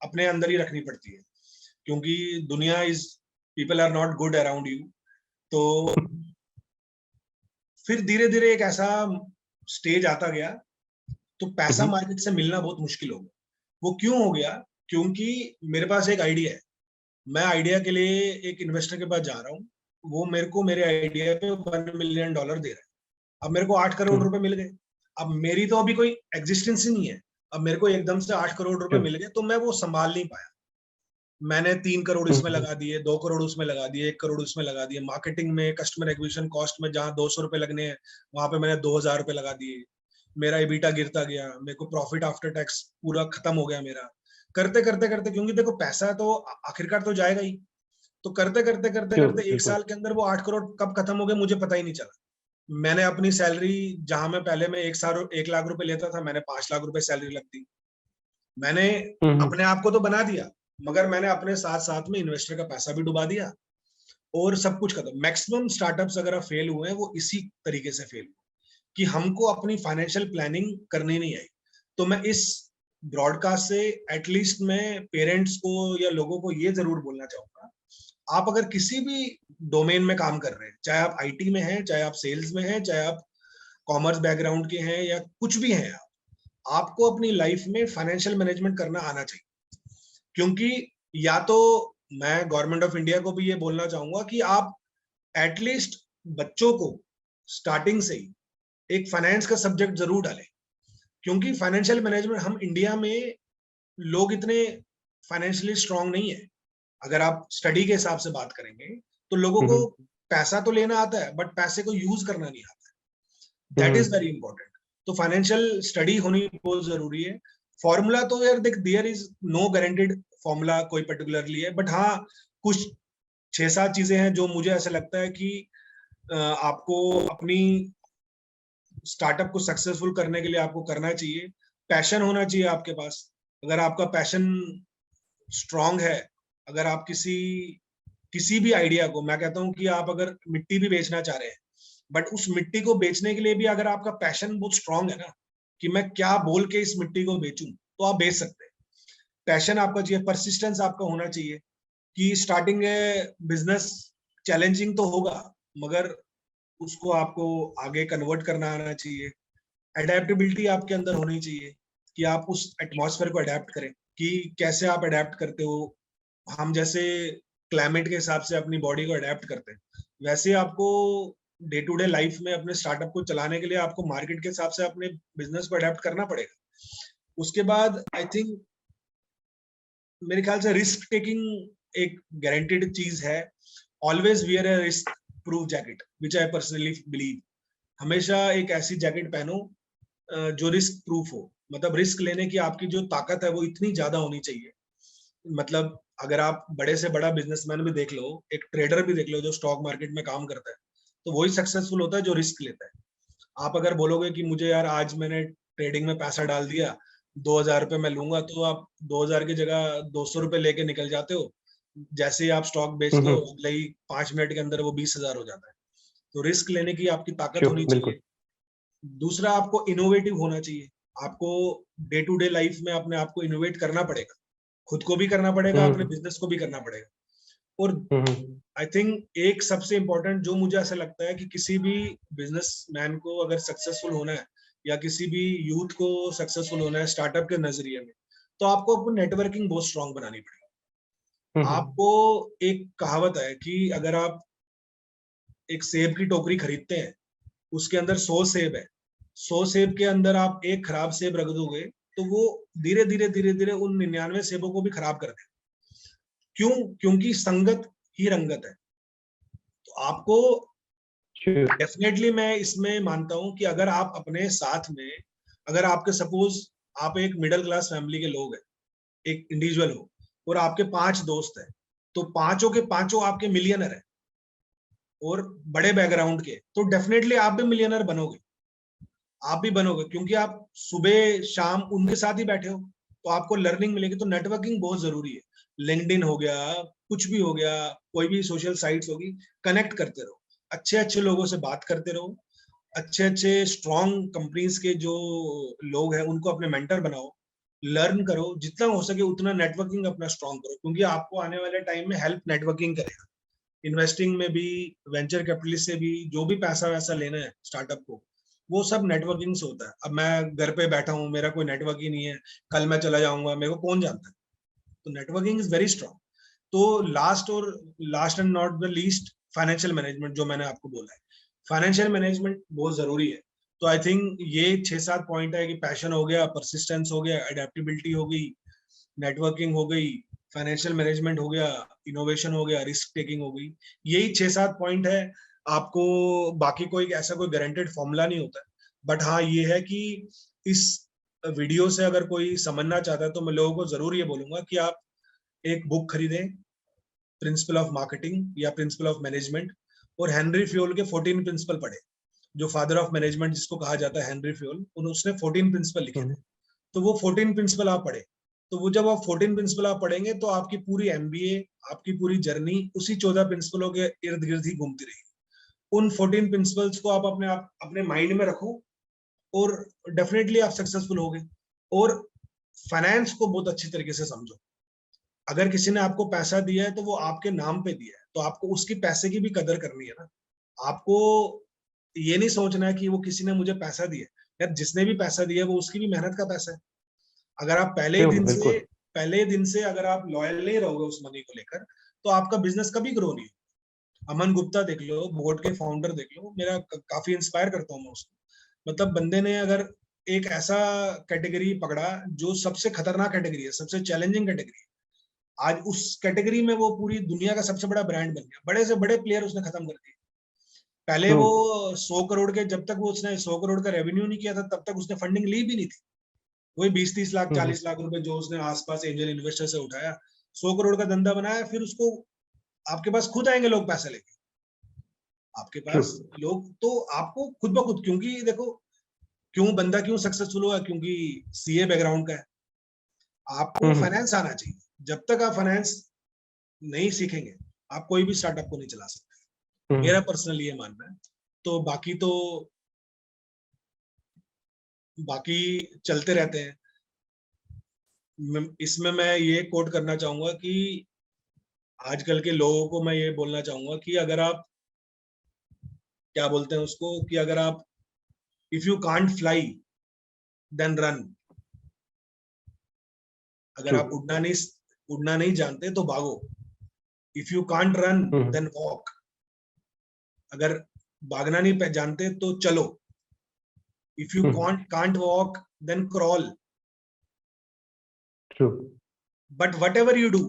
अपने अंदर ही रखनी पड़ती है, क्योंकि दुनिया is, people are not good around you. तो फिर धीरे धीरे एक ऐसा स्टेज आता गया, तो पैसा मार्केट से मिलना बहुत मुश्किल हो गया। वो क्यों हो गया? क्योंकि मेरे पास एक आइडिया है, मैं आइडिया के लिए एक इन्वेस्टर के पास जा रहा हूँ, वो मेरे को मेरे आइडिया पे $1 मिलियन दे रहा है। अब मेरे को 8 करोड़ रुपए मिल गए। अब मेरी तो अभी कोई एग्जिस्टेंस ही नहीं है, अब मेरे को एकदम से 8 करोड़ रुपए मिल गए, तो मैं वो संभाल नहीं पाया। मैंने 3 करोड़ इसमें लगा दिए, 2 करोड़ उसमें लगा दिए, 1 करोड़ उसमें लगा दिए, मार्केटिंग में, कस्टमर एक्विजिशन कॉस्ट में जहाँ 200 रुपए लगने हैं, वहां पे मैंने 2000 रुपए लगा दिए। मेरा EBITDA गिरता गया, मेरे को प्रॉफिट आफ्टर टैक्स पूरा खत्म हो गया मेरा। करते करते करते, क्योंकि देखो पैसा तो आखिरकार तो जाएगा ही, तो करते करते करते करते 1 साल के अंदर वो 8 करोड़ कब खत्म हो गए मुझे पता ही नहीं चला। मैंने अपनी सैलरी, जहां मैं पहले में 1 लाख रुपए लेता था, मैंने 5 लाख रुपए सैलरी लग दी। मैंने अपने आप को तो बना दिया, मगर मैंने अपने साथ साथ में इन्वेस्टर का पैसा भी डुबा दिया, और सब कुछ खत्म। मैक्सिमम स्टार्टअप्स अगर आप फेल हुए हैं, वो इसी तरीके से फेल हुए कि हमको अपनी फाइनेंशियल प्लानिंग करनी नहीं आई। तो मैं इस ब्रॉडकास्ट से एटलीस्ट मैं पेरेंट्स को या लोगों को ये जरूर बोलना चाहूंगा, आप अगर किसी भी डोमेन में काम कर रहे हैं, चाहे आप आईटी में हैं, चाहे आप सेल्स में हैं, चाहे आप कॉमर्स बैकग्राउंड के हैं, या कुछ भी हैं, आपको अपनी लाइफ में फाइनेंशियल मैनेजमेंट करना आना चाहिए। क्योंकि या तो मैं गवर्नमेंट ऑफ इंडिया को भी ये बोलना चाहूंगा कि आप एटलीस्ट बच्चों को स्टार्टिंग से ही एक फाइनेंस का सब्जेक्ट जरूर डालें, क्योंकि फाइनेंशियल मैनेजमेंट, हम इंडिया में लोग इतने फाइनेंशियली स्ट्रांग नहीं है। अगर आप स्टडी के हिसाब से बात करेंगे, तो लोगों को पैसा तो लेना आता है, बट पैसे को यूज करना नहीं आता। That is very important. तो फाइनेंशियल स्टडी होनी बहुत जरूरी है। फॉर्मूला तो यार देख, there is no guaranteed formula कोई पर्टिकुलरली है, बट हाँ कुछ 6-7 चीजें हैं जो मुझे ऐसा लगता है कि आपको अपनी स्टार्टअप को सक्सेसफुल करने के लिए आपको करना चाहिए। पैशन होना चाहिए आपके पास। अगर आपका पैशन स्ट्रांग है, अगर आप किसी भी आइडिया को, मैं कहता हूँ कि आप अगर मिट्टी भी बेचना चाह रहे हैं, बट उस मिट्टी को बेचने के लिए भी अगर आपका पैशन बहुत स्ट्रांग है ना, कि मैं क्या बोल के इस मिट्टी को बेचूं, तो आप बेच सकते हैं। पैशन आपका चाहिए, परसिस्टेंस आपका होना चाहिए, कि स्टार्टिंग बिजनेस चैलेंजिंग तो होगा, मगर उसको आपको आगे कन्वर्ट करना आना चाहिए। अडेप्टेबिलिटी आपके अंदर होनी चाहिए, कि आप उस एटमॉस्फेयर को अडेप्ट करें, कि कैसे आप अडेप्ट करते हो। हम जैसे क्लाइमेट के हिसाब से अपनी बॉडी को अडेप्ट करते हैं, वैसे आपको डे टू डे लाइफ में अपने स्टार्टअप को चलाने के लिए आपको मार्केट के हिसाब से अपने बिजनेस को अडेप्ट करना पड़ेगा। उसके बाद आई थिंक, मेरे ख्याल से रिस्क टेकिंग एक गारंटेड चीज है। Always wear a risk proof jacket, which I personally believe. हमेशा एक ऐसी जैकेट पहनो जो रिस्क प्रूफ हो, मतलब रिस्क लेने की आपकी जो ताकत है वो इतनी ज्यादा होनी चाहिए। मतलब अगर आप बड़े से बड़ा बिजनेसमैन भी देख लो, एक ट्रेडर भी देख लो जो स्टॉक मार्केट में काम करता है, तो वही सक्सेसफुल होता है जो रिस्क लेता है। आप अगर बोलोगे कि मुझे यार आज मैंने ट्रेडिंग में पैसा डाल दिया, 2000 रुपए मैं लूंगा, तो आप 2000 की जगह 200 रुपए लेके निकल जाते हो। जैसे ही आप स्टॉक बेचते हो, अगले ही 5 मिनट के अंदर वो 20,000 हो जाता है। तो रिस्क लेने की आपकी ताकत होनी चाहिए। दूसरा, आपको इनोवेटिव होना चाहिए। आपको डे टू डे लाइफ में अपने आप को इनोवेट करना पड़ेगा, खुद को भी करना पड़ेगा, अपने बिजनेस को भी करना पड़ेगा। और आई थिंक एक सबसे इम्पोर्टेंट जो मुझे ऐसा लगता है कि किसी भी बिजनेसमैन को अगर सक्सेसफुल होना है, या किसी भी यूथ को सक्सेसफुल होना है स्टार्टअप के नजरिए में, तो आपको अपनी नेटवर्किंग बहुत स्ट्रांग बनानी पड़ेगी। आपको, एक कहावत है कि अगर आप एक सेब की टोकरी खरीदते हैं, उसके अंदर 100 सेब है, 100 सेब के अंदर आप एक खराब सेब रख दोगे, तो वो धीरे धीरे धीरे धीरे उन 99 सेबों को भी खराब कर देगा। क्यों? क्योंकि संगत ही रंगत है। तो आपको Sure. डेफिनेटली मैं इसमें मानता हूं कि अगर आप अपने साथ में, अगर आपके सपोज आप एक मिडिल क्लास फैमिली के लोग हैं, एक इंडिविजुअल हो और आपके 5 दोस्त हैं, तो पांचों के पांचों आपके मिलियनर हैं और बड़े बैकग्राउंड के, तो डेफिनेटली आप भी मिलियनर बनोगे। आप भी बनोगे क्योंकि आप सुबह शाम उनके साथ ही बैठे हो, तो आपको लर्निंग मिलेगी। तो नेटवर्किंग बहुत जरूरी है। लिंक्डइन हो गया, कुछ भी हो गया, कोई भी सोशल साइट्स होगी, कनेक्ट करते रहो, अच्छे अच्छे लोगों से बात करते रहो, अच्छे अच्छे स्ट्रॉन्ग कंपनीज के जो लोग हैं उनको अपने मेंटर बनाओ, लर्न करो, जितना हो सके उतना नेटवर्किंग अपना स्ट्रॉन्ग करो, क्योंकि आपको आने वाले टाइम में हेल्प नेटवर्किंग करेगा। इन्वेस्टिंग में भी, वेंचर कैपिटलिस्ट से भी, जो भी पैसा वैसा लेना है स्टार्टअप को, वो सब नेटवर्किंग से होता है। अब मैं घर पे बैठा हूँ, मेरा कोई नेटवर्क ही नहीं है, कल मैं चला जाऊंगा, मेरे को कौन जानता है? तो नेटवर्किंग इज वेरी स्ट्रांग। तो last and not the least, financial management जो मैंने आपको बोला है, फाइनेंशियल मैनेजमेंट बहुत जरूरी है। तो आई थिंक ये 6-7 पॉइंट है कि पैशन हो गया, परसिस्टेंस हो गया, एडेप्टेबिलिटी हो गई, नेटवर्किंग हो गई, फाइनेंशियल मैनेजमेंट हो गया, इनोवेशन हो गया, रिस्क टेकिंग हो गई। यही 6-7 पॉइंट है। आपको बाकी कोई ऐसा कोई गारंटेड फॉर्मूला नहीं होता, बट हाँ ये है कि इस वीडियो से अगर कोई समझना चाहता है तो मैं लोगों को जरूर ये बोलूंगा कि आप एक बुक खरीदें, प्रिंसिपल ऑफ मार्केटिंग या प्रिंसिपल ऑफ मैनेजमेंट, और हेनरी फ्योल के 14 प्रिंसिपल पढ़े। जो फादर ऑफ मैनेजमेंट जिसको कहा जाता है हेनरी फ्योल, उसने 14 प्रिंसिपल लिखे थे। तो वो 14 प्रिंसिपल आप पढ़े, तो वो जब आप 14 प्रिंसिपल आप पढ़ेंगे तो आपकी पूरी एमबीए, आपकी पूरी जर्नी उसी 14 प्रिंसिपलों के इर्द गिर्द ही घूमती रहेगी। उन 14 प्रिंसिपल्स को आप अपने माइंड में रखो और डेफिनेटली आप सक्सेसफुल होगे। और फाइनेंस को बहुत अच्छी तरीके से समझो। अगर किसी ने आपको पैसा दिया है तो वो आपके नाम पे दिया है, तो आपको उसकी पैसे की भी कदर करनी है ना। आपको ये नहीं सोचना है कि वो किसी ने मुझे पैसा दिया। यार जिसने भी पैसा दिया वो उसकी भी मेहनत का पैसा है। अगर आप बिल्कुल। पहले दिन से अगर आप लॉयल नहीं रहोगे उस मनी को लेकर, तो आपका बिजनेस कभी ग्रो नहीं होगा। अमन गुप्ता देख लो, बोर्ड के फाउंडर देख लो, मेरा काफी इंस्पायर करता हूँ मैं उसको। मतलब बंदे ने अगर एक ऐसा कैटेगरी पकड़ा जो सबसे खतरनाक कैटेगरी है, सबसे चैलेंजिंग कैटेगरी है, आज उस कैटेगरी में वो पूरी दुनिया का सबसे बड़ा ब्रांड बन गया। बड़े से बड़े प्लेयर उसने खत्म कर दिए। पहले ट्रू। वो 100 करोड़ के, जब तक वो उसने 100 करोड़ का रेवेन्यू नहीं किया था तब तक उसने फंडिंग ली भी नहीं थी। वही 20-30 लाख 40 लाख रुपए जो उसने आसपास एंजल इन्वेस्टर से उठाया, 100 करोड़ का धंधा बनाया। फिर उसको, आपके पास खुद आएंगे लोग पैसे लेके, आपके ट्रू। पास लोग, तो आपको खुद ब खुद, क्योंकि देखो क्यों बंदा क्यों सक्सेसफुल हुआ, क्योंकि सीए बैकग्राउंड का है। आपको फाइनेंस आना चाहिए। जब तक आप फाइनेंस नहीं सीखेंगे आप कोई भी स्टार्टअप को नहीं चला सकते, मेरा पर्सनल ये मानना है। तो बाकी चलते रहते हैं। इसमें मैं ये कोट करना चाहूंगा कि आजकल के लोगों को मैं ये बोलना चाहूंगा कि अगर आप, क्या बोलते हैं उसको, कि अगर आप, if you can't fly then run. अगर ट्रू। आप उड़ना नहीं जानते तो भागो। If you can't run then walk. अगर भागना नहीं जानते तो चलो। If you can't walk then crawl. True. But whatever you do,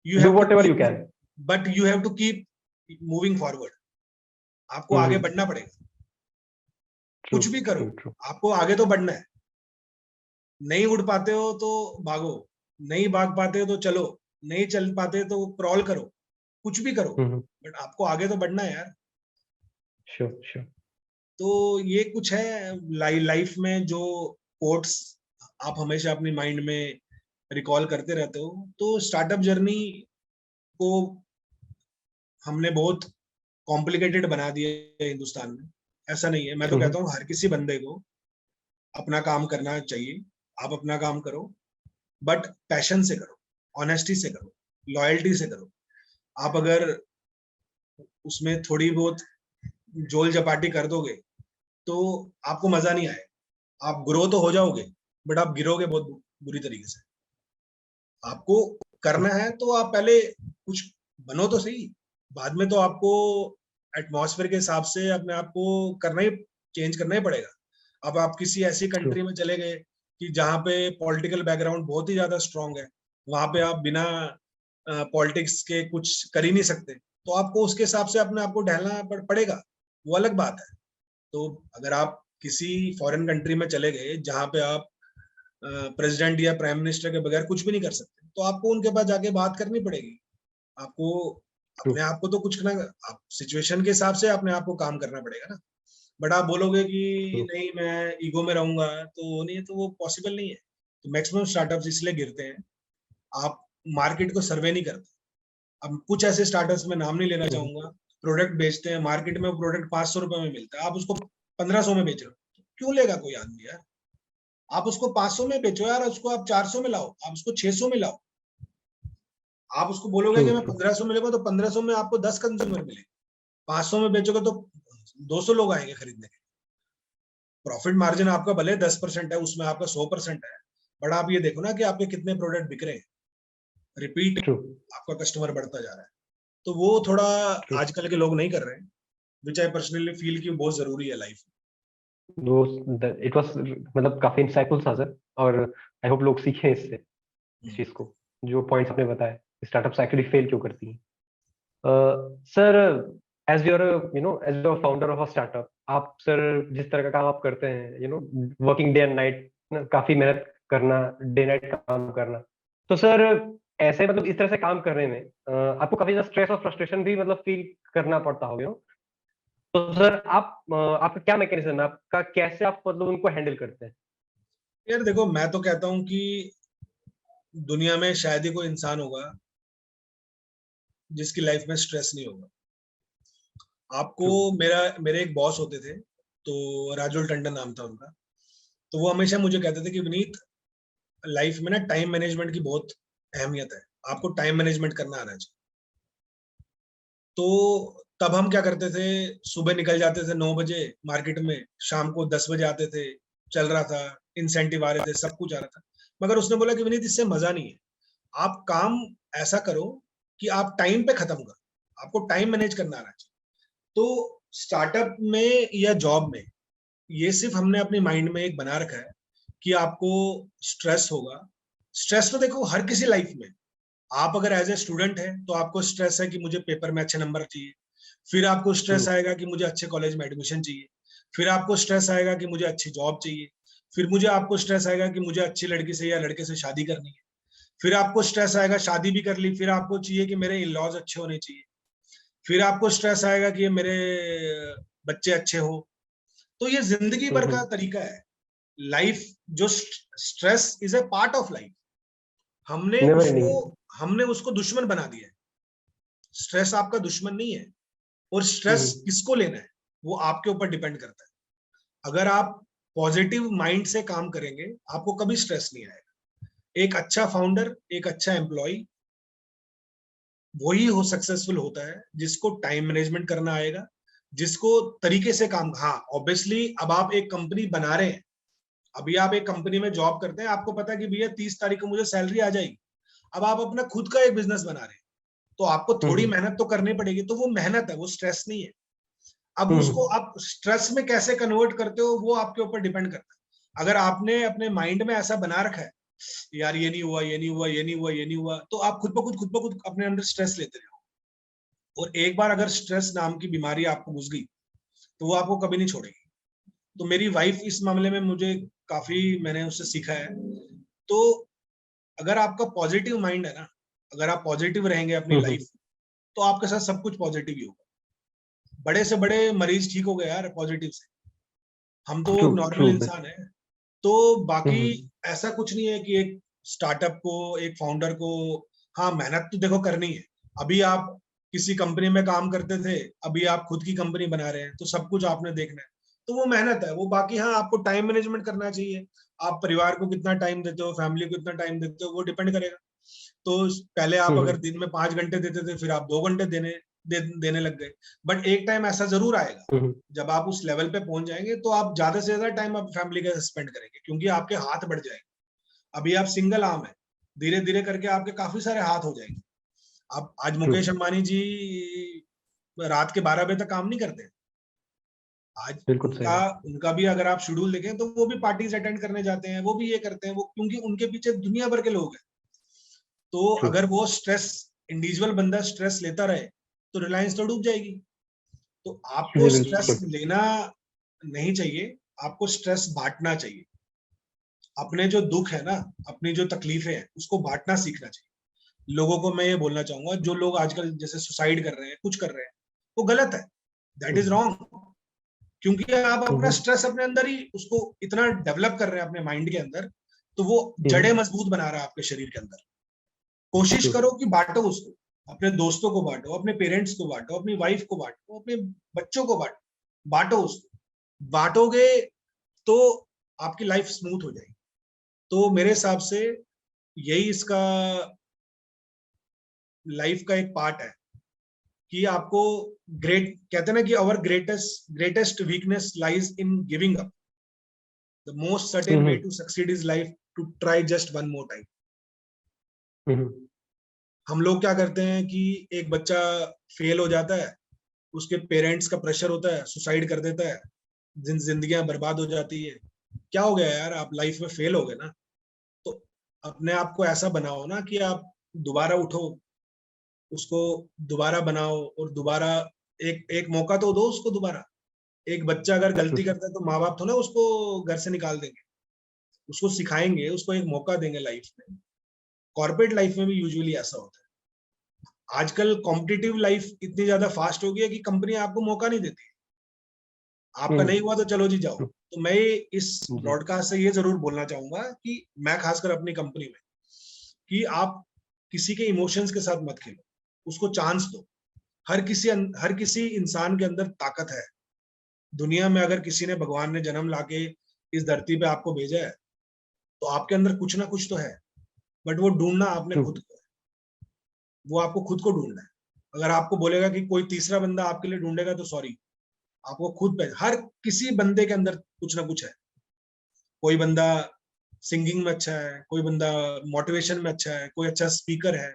you do have to whatever you keep, can. But you have to keep moving forward. आपको आगे बढ़ना पड़ेगा, ट्रू। कुछ भी करो, ट्रू। ट्रू। आपको आगे तो बढ़ना है। नहीं उड़ पाते हो तो भागो, नहीं भाग पाते हो तो चलो, नहीं चल पाते तो क्रॉल करो, कुछ भी करो, बट आपको आगे तो बढ़ना है यार। Sure sure. तो ये कुछ है लाइफ में जो कोट्स आप हमेशा अपनी माइंड में रिकॉल करते रहते हो। तो स्टार्टअप जर्नी को हमने बहुत कॉम्प्लिकेटेड बना दिया है हिंदुस्तान में। ऐसा नहीं है। मैं तो कहता हूँ हर किसी बंदे को अपना काम करना चाहिए। आप अपना काम करो, बट पैशन से करो, ऑनेस्टी से करो, लॉयल्टी से करो। आप अगर उसमें थोड़ी बहुत जोल जपाटी कर दोगे तो आपको मजा नहीं आएगा। आप ग्रो तो हो जाओगे, बट आप गिरोगे बहुत बुरी तरीके से। आपको करना है तो आप पहले कुछ बनो तो सही, बाद में तो आपको एटमॉस्फेयर के हिसाब से अपने आप को करना ही, चेंज करना ही पड़ेगा। अब आप किसी ऐसी ट्रू। कंट्री में चले गए कि जहाँ पे पॉलिटिकल बैकग्राउंड बहुत ही ज्यादा स्ट्रांग है, वहां पे आप बिना पॉलिटिक्स के कुछ कर ही नहीं सकते, तो आपको उसके हिसाब से अपने आप को ढलना पड़ेगा, वो अलग बात है। तो अगर आप किसी फॉरेन कंट्री में चले गए जहां पे आप प्रेसिडेंट या प्राइम मिनिस्टर के बगैर कुछ भी नहीं कर सकते, तो आपको उनके पास जाके बात करनी पड़ेगी। आपको ट्रू। अपने आप को तो कुछ ना, आप सिचुएशन के हिसाब से अपने आप को काम करना पड़ेगा ना। बट आप बोलोगे कि ट्रू। नहीं मैं ईगो में रहूंगा, तो नहीं, तो वो पॉसिबल नहीं है। तो मैक्सिमम स्टार्टअप्स इसलिए गिरते हैं, आप मार्केट को सर्वे नहीं करते। अब कुछ ऐसे स्टार्टअप्स में नाम नहीं लेना चाहूंगा, प्रोडक्ट बेचते हैं मार्केट में, वो प्रोडक्ट 500 रुपए में मिलता है, आप उसको 1500 में बेच रहे हो, तो क्यों लेगा कोई आदमी यार? आप उसको 500 में बेचो यार, उसको आप 400 में लाओ, आप उसको 600 में लाओ। आप उसको बोलोगे ट्रू। कि मैं ट्रू। 1500 मिलेगा, तो 1500 में आपको 10 कंज्यूमर मिलेंगे। 500 में बेचोगे तो 200 लोग आएंगे खरीदने के। प्रॉफिट मार्जिन आपका भले 10% है, उसमें आपका 100% है, बट आप ये देखो ना कि आपके कितने प्रोडक्ट बिक रहे हैं, रिपीट ट्रू। आपका कस्टमर बढ़ता जा रहा है। तो वो थोड़ा ट्रू। आजकल के लोग नहीं कर रहे हैं, विच आई पर्सनली फील कि बहुत जरूरी है लाइफ। वो इट वाज मतलब काफी इंसाइटफुल था सर, और आई होप लोग सीखें इससे, इस चीज को, जो पॉइंट्स आपने बताए, स्टार्टअप्स एक्चुअली फेल क्यों करती हैं। Sir, as your as your founder of a startup, आप सर जिस तरह का काम आप करते हैं, वर्किंग डे एंड नाइट, काफी मेहनत करना, डे नाइट काम करना, तो सर ऐसे मतलब इस तरह से काम करने में आपको काफी ज्यादा स्ट्रेस और फ्रस्ट्रेशन भी मतलब फील करना पड़ता होगा। तो सर आप आपका क्या मैकेनिज्म है, आपका कैसे आप मतलब उनको हैंडल करते हैं? यार देखो, मैं तो कहता हूँ कि दुनिया में शायद ही कोई इंसान होगा जिसकी लाइफ में स्ट्रेस नहीं होगा। आपको, ट्रू। मेरे एक बॉस होते थे, तो राजुल टंडन नाम था उनका। तो वो हमेशा मुझे कहते थे कि विनीत, लाइफ में ना टाइम मैनेजमेंट की बहुत अहमियत है, आपको टाइम मैनेजमेंट करना आना चाहिए। तो तब हम क्या करते थे, सुबह निकल जाते थे 9 बजे मार्केट में, शाम को 10 बजे आते थे, चल रहा था, इंसेंटिव आ रहे थे, सब कुछ आ रहा था। मगर उसने बोला कि विनीत, इससे मजा नहीं है, आप काम ऐसा करो कि आप टाइम पे खत्म करो, आपको टाइम मैनेज करना आना चाहिए। तो स्टार्टअप में या जॉब में ये सिर्फ हमने अपने माइंड में एक बना रखा है कि आपको स्ट्रेस होगा। स्ट्रेस तो देखो हर किसी लाइफ में, आप अगर एज ए स्टूडेंट है तो आपको स्ट्रेस है कि मुझे पेपर में अच्छे नंबर चाहिए, फिर आपको ट्रू। स्ट्रेस आएगा कि मुझे अच्छे कॉलेज में एडमिशन चाहिए, फिर आपको स्ट्रेस आएगा कि मुझे अच्छी जॉब चाहिए, फिर मुझे आपको स्ट्रेस आएगा कि मुझे अच्छी लड़की से या लड़के से शादी करनी है, फिर आपको स्ट्रेस आएगा, शादी भी कर ली, फिर आपको चाहिए कि मेरे इन लॉज अच्छे होने चाहिए, फिर आपको स्ट्रेस आएगा कि ये मेरे बच्चे अच्छे हो। तो ये जिंदगी भर का तरीका है लाइफ, जो stress is a part of life. हमने नेवर उसको एंडिंग। हमने उसको दुश्मन बना दिया है। स्ट्रेस आपका दुश्मन नहीं है, और स्ट्रेस किसको लेना है वो आपके ऊपर डिपेंड करता है। अगर आप पॉजिटिव माइंड से काम करेंगे, आपको कभी स्ट्रेस नहीं आएगा। एक अच्छा फाउंडर, एक अच्छा एम्प्लॉय वही हो सक्सेसफुल होता है जिसको टाइम मैनेजमेंट करना आएगा, जिसको तरीके से काम, हाँ ऑब्वियसली अब आप एक कंपनी बना रहे हैं, अभी आप एक कंपनी में जॉब करते हैं, आपको पता है कि भैया 30 तारीख को मुझे सैलरी आ जाएगी। अब आप अपना खुद का एक बिजनेस बना रहे हैं, तो आपको थोड़ी मेहनत तो करनी पड़ेगी, तो वो मेहनत है, वो स्ट्रेस नहीं है। अब उसको आप स्ट्रेस में कैसे कन्वर्ट करते हो वो आपके ऊपर डिपेंड करता है। अगर आपने अपने माइंड में ऐसा बना रखा है, यार ये नहीं हुआ, ये नहीं हुआ, ये नहीं हुआ, ये नहीं हुआ, तो आप खुद ब खुद अपने अंदर स्ट्रेस लेते रहो। और एक बार अगर स्ट्रेस नाम की बीमारी आपको घुस गई, तो वो आपको कभी नहीं छोड़ेगी। तो मेरी वाइफ इस मामले में मुझे काफी, मैंने उससे सीखा है। तो अगर आपका पॉजिटिव माइंड है ना, अगर आप पॉजिटिव रहेंगे अपनी लाइफ, तो आपके साथ सब कुछ पॉजिटिव ही होगा। बड़े से बड़े मरीज ठीक हो गए यार पॉजिटिव से, हम तो ट्रू। Normal true. इंसान है। तो बाकी ऐसा कुछ नहीं है कि एक स्टार्टअप को, एक फाउंडर को, हाँ मेहनत तो देखो करनी है। अभी आप किसी कंपनी में काम करते थे, अभी आप खुद की कंपनी बना रहे हैं, तो सब कुछ आपने देखना है, तो वो मेहनत है। वो बाकी हाँ, आपको टाइम मैनेजमेंट करना चाहिए, आप परिवार को कितना टाइम देते हो, फैमिली को कितना टाइम देते हो, वो डिपेंड करेगा। तो पहले आप अगर दिन में 5 घंटे देते थे, फिर आप 2 घंटे देने लग गए। बट एक टाइम ऐसा जरूर आएगा, जब आप उस लेवल पे पहुंच जाएंगे, तो आप ज्यादा से ज्यादा टाइम आप फैमिली का स्पेंड करेंगे, क्योंकि आपके हाथ बढ़ जाएंगे। अभी आप सिंगल आर्म है, धीरे धीरे करके आपके काफी सारे हाथ हो जाएंगे। आप आज ट्रू। मुकेश अंबानी जी रात के 12 बजे तक काम नहीं करते। आज बिल्कुल सही उनका बात। उनका भी अगर आप शेड्यूल देखें, तो वो भी पार्टीज अटेंड करने जाते हैं, वो भी ये करते हैं, वो क्योंकि उनके पीछे दुनिया भर के लोग हैं। तो True. अगर वो स्ट्रेस, इंडिविजुअल बंदा स्ट्रेस लेता रहे तो रिलायंस तो डूब जाएगी। तो आपको जी स्ट्रेस बिल्कुल। लेना नहीं चाहिए, आपको स्ट्रेस बांटना चाहिए। अपने जो दुख है ना, अपनी जो तकलीफें हैं, उसको बांटना सीखना चाहिए। लोगों को मैं ये बोलना चाहूंगा, जो लोग आजकल जैसे सुसाइड कर रहे हैं, कुछ कर रहे हैं, वो गलत है, दैट इज रॉन्ग। क्योंकि आप अपना हम्म, स्ट्रेस अपने अंदर ही उसको इतना डेवलप कर रहे हैं अपने माइंड के अंदर, तो वो जड़ें मजबूत बना रहा है आपके शरीर के अंदर। कोशिश True. करो कि बांटो उसको, अपने दोस्तों को बांटो, अपने पेरेंट्स को बांटो, अपनी वाइफ को बांटो, अपने बच्चों को बांटो, बांटो उसको। बांटोगे तो आपकी लाइफ स्मूथ हो जाएगी। तो मेरे हिसाब से यही इसका लाइफ का एक पार्ट है कि आपको ग्रेट, कहते हैं ना कि our greatest weakness lies in giving up. The most certain way hmm, to succeed is life to try just one more time. Hmm, हम लोग क्या करते हैं कि एक बच्चा फेल हो जाता है, उसके पेरेंट्स का प्रेशर होता है, सुसाइड कर देता है, जिंदगियां बर्बाद हो जाती है। क्या हो गया यार, आप लाइफ में फेल हो गए ना, तो अपने आप को ऐसा बनाओ ना कि आप दोबारा उठो, उसको दोबारा बनाओ और दोबारा एक एक मौका तो दो उसको दोबारा। एक बच्चा अगर गलती True. करता है तो माँ बाप तो ना उसको घर से निकाल देंगे, उसको सिखाएंगे, उसको एक मौका देंगे लाइफ में। कॉर्पोरेट लाइफ में भी यूजुअली ऐसा होता है। आजकल कॉम्पिटिटिव लाइफ इतनी ज्यादा फास्ट हो गई है कि कंपनी आपको मौका नहीं देती। आपका नहीं हम्म, हुआ तो चलो जी जाओ। True. तो मैं इस जी। ब्रॉडकास्ट से ये जरूर बोलना चाहूंगा कि मैं खासकर अपनी कंपनी में, कि आप किसी के इमोशंस के साथ मत खेलो, उसको चांस दो। हर किसी इंसान के अंदर ताकत है। दुनिया में अगर किसी ने, भगवान ने जन्म लाके इस धरती पे आपको भेजा है, तो आपके अंदर कुछ ना कुछ तो है। बट वो ढूंढना आपने खुद True. को है, वो आपको खुद को ढूंढना है। अगर आपको बोलेगा कि कोई तीसरा बंदा आपके लिए ढूंढेगा तो सॉरी, आपको खुद पे, हर किसी बंदे के अंदर कुछ ना कुछ है। कोई बंदा सिंगिंग में अच्छा है, कोई बंदा मोटिवेशन में अच्छा है, कोई अच्छा स्पीकर है,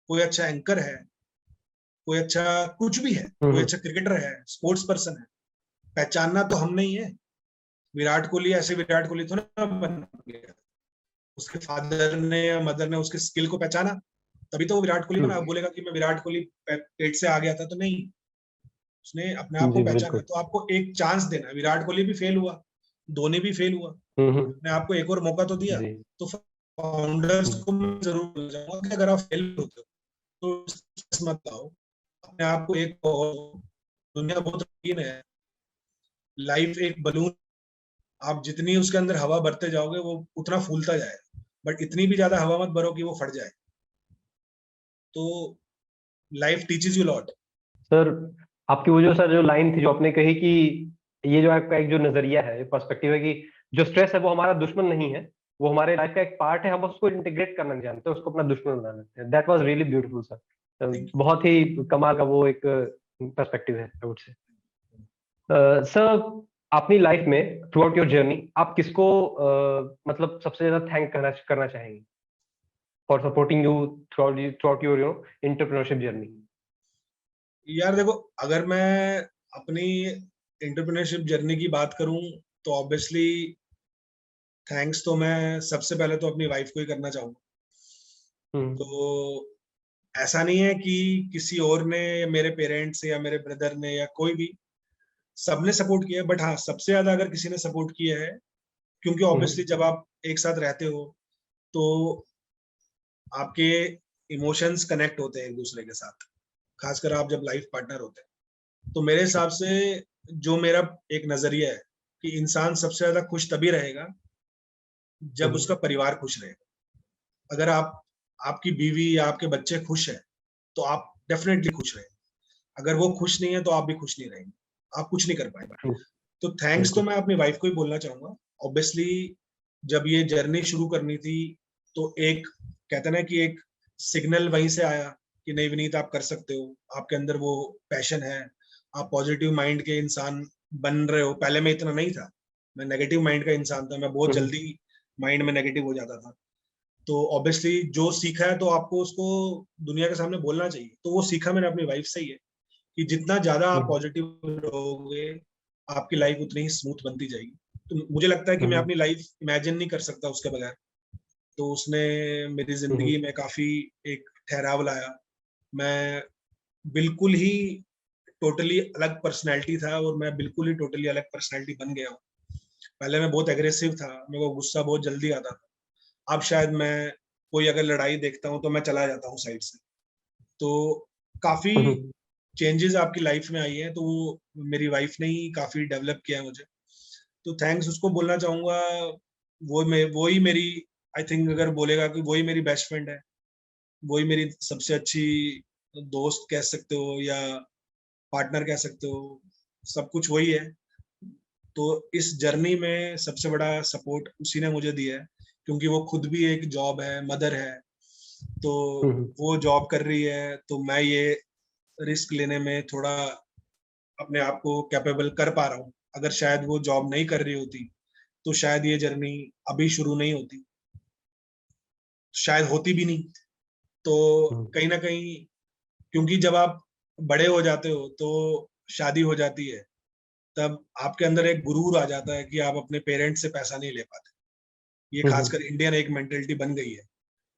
कोई अच्छा एंकर है, कोई अच्छा कुछ भी है, कोई हम्म, अच्छा क्रिकेटर है, स्पोर्ट्स पर्सन है। पहचानना तो हम नहीं है। विराट कोहली ऐसे विराट कोहली तो ना बन गया, उसके फादर ने या मदर ने उसके स्किल को पहचाना, तभी तो वो विराट कोहली बना। True. अब बोलेगा कि मैं विराट कोहली पेट से आ गया था, तो नहीं, उसने अपने आप को जी पहचाना। बिल्कुल। तो आपको एक चांस देना है। विराट कोहली भी फेल हुआ, धोनी भी फेल हुआ, हम्म, अपने आप को एक और मौका तो दिया। जी। तो फाउंडर्स हम्म, को मैं जरूर बोलना चाहूंगा कि अगर आप फेल होते हो तो stress मत लाओ, अपने आप को एक और, दुनिया बहुत रंगीन है, लाइफ एक बलून, आप जितनी उसके अंदर हवा भरते जाओगे वो उतना फूलता जाएगा, बट इतनी भी ज्यादा हवा मत भरो कि वो फट जाए। तो life teaches you lot. Sir आपकी वो जो सर जो लाइन थी जो आपने कही कि ये जो आपका एक जो नजरिया है, पर्सपेक्टिव है कि जो स्ट्रेस है वो हमारा दुश्मन नहीं है, वो हमारे लाइफ का एक पार्ट है, हम उसको इंटीग्रेट करना नहीं जानते, उसको अपना दुश्मन बना लेते हैं। That was really beautiful sir. Thank बहुत ही कमाल का वो एक पर्सपेक्टिव है आई वुड से। सर अपनी लाइफ में थ्रू आउट योर जर्नी आप किसको मतलब सबसे ज्यादा थैंक करना करना चाहेंगे for supporting you through out your entrepreneurship journey? You यार। देखो, अगर मैं अपनी एंटरप्रेन्योरशिप जर्नी की बात करूं तो ऑब्वियसली थैंक्स तो मैं सबसे पहले तो अपनी वाइफ को ही करना चाहूंगा। हम्म, तो ऐसा नहीं है कि किसी और ने या मेरे पेरेंट्स या मेरे ब्रदर ने या कोई भी, सबने सपोर्ट किया है, बट हाँ सबसे ज्यादा अगर किसी ने सपोर्ट किया है, क्योंकि ऑब्वियसली हम्म, जब आप एक साथ रहते हो तो आपके इमोशंस कनेक्ट होते हैं एक दूसरे के साथ, खासकर आप जब लाइफ पार्टनर होते हैं। तो मेरे हिसाब से जो मेरा एक नजरिया है कि इंसान सबसे ज्यादा खुश तभी रहेगा जब हम्म, उसका परिवार खुश रहेगा। अगर आप, आपकी बीवी या आपके बच्चे खुश हैं तो आप डेफिनेटली खुश रहेंगे। अगर वो खुश नहीं है तो आप भी खुश नहीं रहेंगे, आप कुछ नहीं कर पाएंगे। ट्रू, तो थैंक्स तो बिल्कुल। मैं अपनी वाइफ को ही बोलना चाहूंगा। ऑब्वियसली जब ये जर्नी शुरू करनी थी तो एक, कहते हैं ना कि एक सिग्नल वहीं से आया कि नहीं विनीत आप कर सकते हो, आपके अंदर वो पैशन है, आप पॉजिटिव माइंड के इंसान बन रहे हो। पहले मैं इतना नहीं था, मैं नेगेटिव माइंड का इंसान था, मैं बहुत हम्म, जल्दी माइंड में नेगेटिव हो जाता था। तो ऑब्वियसली जो सीखा है तो आपको उसको दुनिया के सामने बोलना चाहिए। तो वो सीखा मैंने अपनी वाइफ से ही है कि जितना ज्यादा आप हम्म, पॉजिटिव रहोगे आपकी लाइफ उतनी ही स्मूथ बनती जाएगी। तो मुझे लगता है कि मैं हम्म, अपनी लाइफ इमेजिन नहीं कर सकता उसके बगैर। तो उसने मेरी जिंदगी में काफी एक ठहराव लाया। मैं बिल्कुल ही टोटली अलग पर्सनैलिटी था और मैं बिल्कुल ही टोटली अलग पर्सनैलिटी बन गया हूँ। पहले मैं बहुत एग्रेसिव था, मेरे को गुस्सा बहुत जल्दी आता था। अब शायद मैं कोई अगर लड़ाई देखता हूँ तो मैं चला जाता हूँ साइड से। तो काफी चेंजेस आपकी लाइफ में आई हैं, तो वो मेरी वाइफ ने ही काफी डेवलप किया है मुझे, तो थैंक्स उसको बोलना चाहूंगा। वो ही मेरी, आई थिंक अगर बोलेगा कि वही मेरी बेस्ट फ्रेंड है, वही मेरी सबसे अच्छी दोस्त कह सकते हो या पार्टनर कह सकते हो, सब कुछ वही है। तो इस जर्नी में सबसे बड़ा सपोर्ट उसी ने मुझे दिया है, क्योंकि वो खुद भी एक जॉब है, मदर है, तो वो जॉब कर रही है, तो मैं ये रिस्क लेने में थोड़ा अपने आप को कैपेबल कर पा रहा हूँ। अगर शायद वो जॉब नहीं कर रही होती तो शायद ये जर्नी अभी शुरू नहीं होती, शायद होती भी नहीं। तो कहीं ना कहीं, क्योंकि जब आप बड़े हो जाते हो तो शादी हो जाती है, तब आपके अंदर एक गुरूर आ जाता है कि आप अपने पेरेंट्स से पैसा नहीं ले पाते। ये खासकर इंडियन एक मेंटेलिटी बन गई है,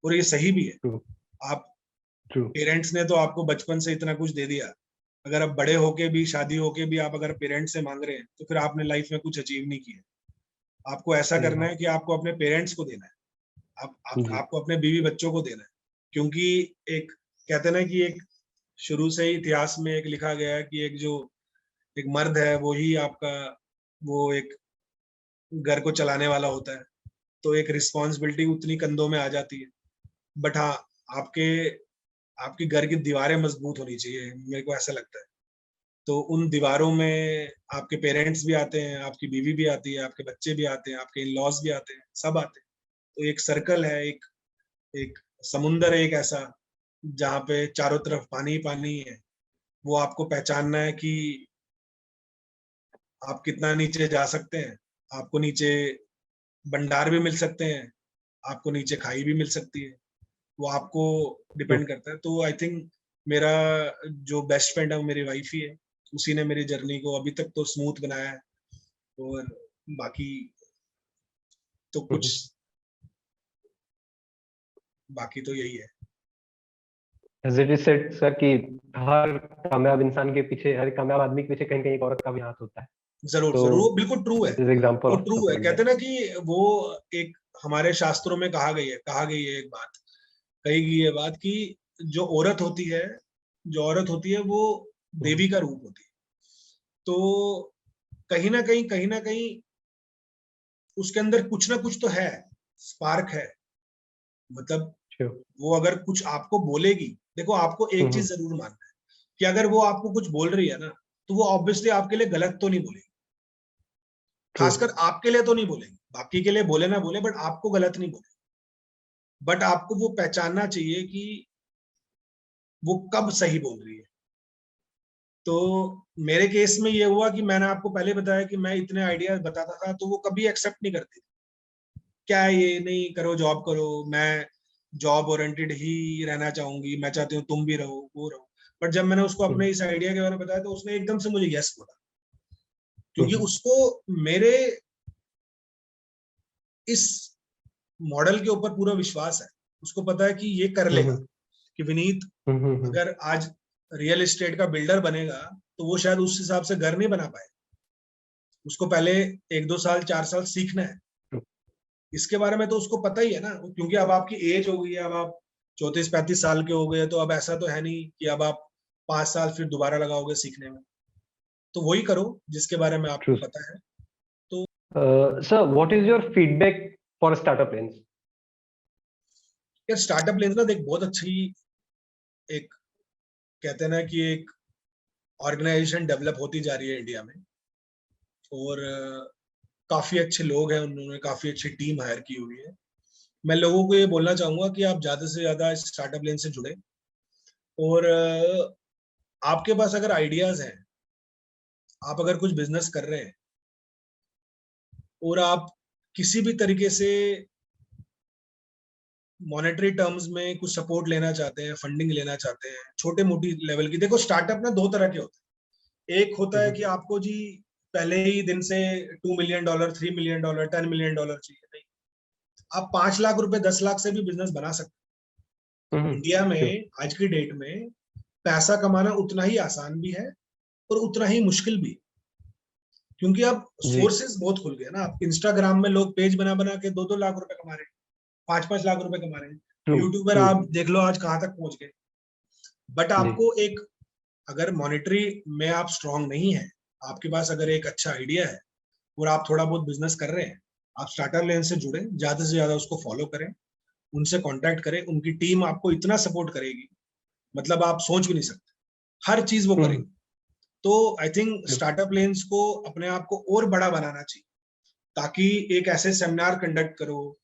और ये सही भी है। आप पेरेंट्स ने तो आपको बचपन से इतना कुछ दे दिया, अगर आप बड़े होके भी, शादी होके भी आप अगर पेरेंट्स से मांग रहे हैं तो फिर आपने लाइफ में कुछ अचीव नहीं किया। आपको ऐसा करना है कि आपको अपने पेरेंट्स को देना है, आपको अपने बीवी बच्चों को देना है। क्योंकि एक कहते हैं ना कि एक शुरू से ही इतिहास में एक लिखा गया है कि एक जो एक मर्द है वो ही आपका वो एक घर को चलाने वाला होता है, तो एक रिस्पॉन्सिबिलिटी उतनी कंधों में आ जाती है। बट हाँ, आपके आपकी घर की दीवारें मजबूत होनी चाहिए, मेरे को ऐसा लगता है। तो उन दीवारों में आपके पेरेंट्स भी आते हैं, आपकी बीवी भी आती है, आपके बच्चे भी आते हैं, आपके इन लॉज भी आते हैं, सब आते हैं। तो एक सर्कल है, एक एक समुंदर है, एक ऐसा जहाँ पे चारों तरफ पानी ही पानी है। वो आपको पहचानना है कि आप कितना नीचे जा सकते हैं। आपको नीचे भंडार भी मिल सकते हैं, आपको नीचे खाई भी मिल सकती है, वो आपको डिपेंड करता है। तो आई थिंक मेरा जो बेस्ट फ्रेंड है वो मेरी वाइफ ही है, उसी ने मेरी जर्नी को अभी तक तो स्मूथ बनाया है। और बाकी तो कुछ, बाकी तो यही है। As it is said, sir, कि हर कामयाब इंसान के पीछे, हर कामयाब आदमी के पीछे कहीं कहीं एक औरत का भी हाथ होता है। जरूर तो जरूर, वो बिल्कुल ट्रू है, दिस इज एग्जांपल वो ऑफ ट्रू है। सपोर्ट कहते देयर। ना कि वो एक हमारे शास्त्रों में कहा गई है एक बात, कही गई है बात कि जो औरत होती है, जो औरत होती है वो देवी का रूप होती है। तो कहीं ना कहीं उसके अंदर कुछ ना कुछ तो है, स्पार्क है। मतलब वो अगर कुछ आपको बोलेगी, देखो आपको एक चीज जरूर मानना है कि अगर वो आपको कुछ बोल रही है ना, तो वो ऑब्वियसली आपके लिए गलत तो नहीं बोलेगी। खासकर आपके लिए तो नहीं बोलेगी, बाकी के लिए बोले ना बोले, बट आपको गलत नहीं बोले। बट आपको वो पहचानना चाहिए कि वो कब सही बोल रही है। तो मेरे केस में ये हुआ कि मैंने आपको पहले बताया कि मैं इतने आइडियाज बताता था, तो वो कभी एक्सेप्ट नहीं करती। क्या है ये, नहीं करो, जॉब करो, मैं जॉब ओरिएंटेड ही रहना चाहूंगी, मैं चाहती हूँ तुम भी रहो, वो रहो। बट जब मैंने उसको अपने इस आइडिया के बारे में बताया तो उसने एकदम से मुझे यस बोला, क्योंकि उसको मेरे इस मॉडल के ऊपर पूरा विश्वास है। उसको पता है कि ये कर लेगा, कि विनीत अगर आज रियल एस्टेट का बिल्डर बनेगा तो वो शायद उस हिसाब से घर नहीं बना पाए, उसको पहले 1-2 साल 4 साल सीखना है। इसके बारे में तो उसको पता ही है ना, क्योंकि अब आपकी एज हो गई है, अब आप 34-35 साल के हो गए, तो अब ऐसा तो है नहीं कि अब आप 5 साल फिर दोबारा लगाओगे सीखने में। तो वही करो जिसके बारे में आपको पता है। तो sir, what is your feedback for startup plans? यार स्टार्टअप लेना देख बहुत अच्छी, एक कहते हैं ना कि एक ऑर्गेनाइजेशन डेवलप होती जा रही है इंडिया में, और काफी अच्छे लोग हैं, उन्होंने काफी अच्छी टीम हायर की हुई है। मैं लोगों को ये बोलना चाहूंगा कि आप ज्यादा से ज्यादा इस स्टार्टअप लेन से जुड़े, और आपके पास अगर आइडियाज हैं, आप अगर कुछ बिजनेस कर रहे हैं और आप किसी भी तरीके से मॉनेटरी टर्म्स में कुछ सपोर्ट लेना चाहते हैं, फंडिंग लेना चाहते हैं, छोटे मोटी लेवल की, देखो स्टार्टअप ना दो तरह के होते हैं। एक होता है कि आपको जी पहले ही दिन से $2 मिलियन, $3 मिलियन, $10 मिलियन चाहिए, नहीं। आप 5 लाख रुपए 10 लाख से भी बिजनेस बना सकते हैं। India True. में आज की डेट में पैसा कमाना उतना ही आसान भी है और उतना ही मुश्किल भी, क्योंकि अब जी। सोर्सेज बहुत खुल गए ना। आप इंस्टाग्राम में लोग पेज बना बना के 2-2 लाख रुपए कमा रहे हैं, 5-5 लाख रुपए कमा रहे हैं। True. YouTuber True. आप देख लो आज कहाँ तक पहुंच गए। बट जी। आपको एक, अगर मॉनेटरी में आप स्ट्रांग नहीं है, आपके पास अगर एक अच्छा आइडिया है और आप थोड़ा बहुत बिजनेस कर रहे हैं, आप स्टार्टर लेन से जुड़े, ज्यादा से ज्यादा उसको फॉलो करें, उनसे कांटेक्ट करें, उनकी टीम आपको इतना सपोर्ट करेगी, मतलब आप सोच भी नहीं सकते, हर चीज वो करेंगे। तो I think True. Startup lens को अपने आप को और बड़ा बनाना चाहिए, ताकि एक ऐसे सेमिनार कंडक्ट करो,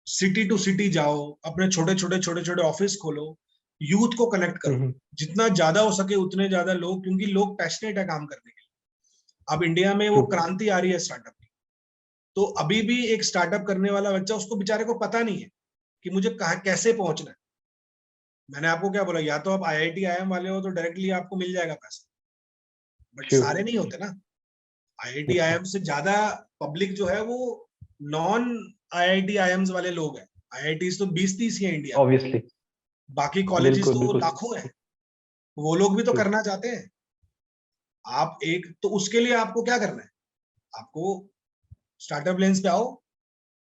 सिटी टू सिटी जाओ, अपने छोटे छोटे ऑफिस खोलो, यूथ को कनेक्ट करो, जितना ज्यादा हो सके उतने ज्यादा लोग, क्योंकि लोग पैशनेट है काम करने के लिए। अब इंडिया में वो True. क्रांति आ रही है स्टार्टअप की। तो अभी भी एक स्टार्टअप करने वाला बच्चा, उसको बेचारे को पता नहीं है कि मुझे कहाँ कैसे पहुंचना है। मैंने आपको क्या बोला, या तो आप आईआईटी आईएम वाले हो तो डायरेक्टली आपको मिल जाएगा पैसा, बट True. सारे नहीं होते ना। IIT Yeah. आईएम से ज्यादा पब्लिक जो है वो नॉन आईआईटी आईएम्स वाले लोग हैं। आईआईटीज तो 20-30 ही है इंडिया में, Obviously. बाकी कॉलेजेस बिल्कुल तो बिल्कुल। लाखों हैं। वो लोग भी तो True. करना चाहते हैं। आप एक तो उसके लिए आपको क्या करना है, आपको स्टार्टअप लेन्स पे आओ,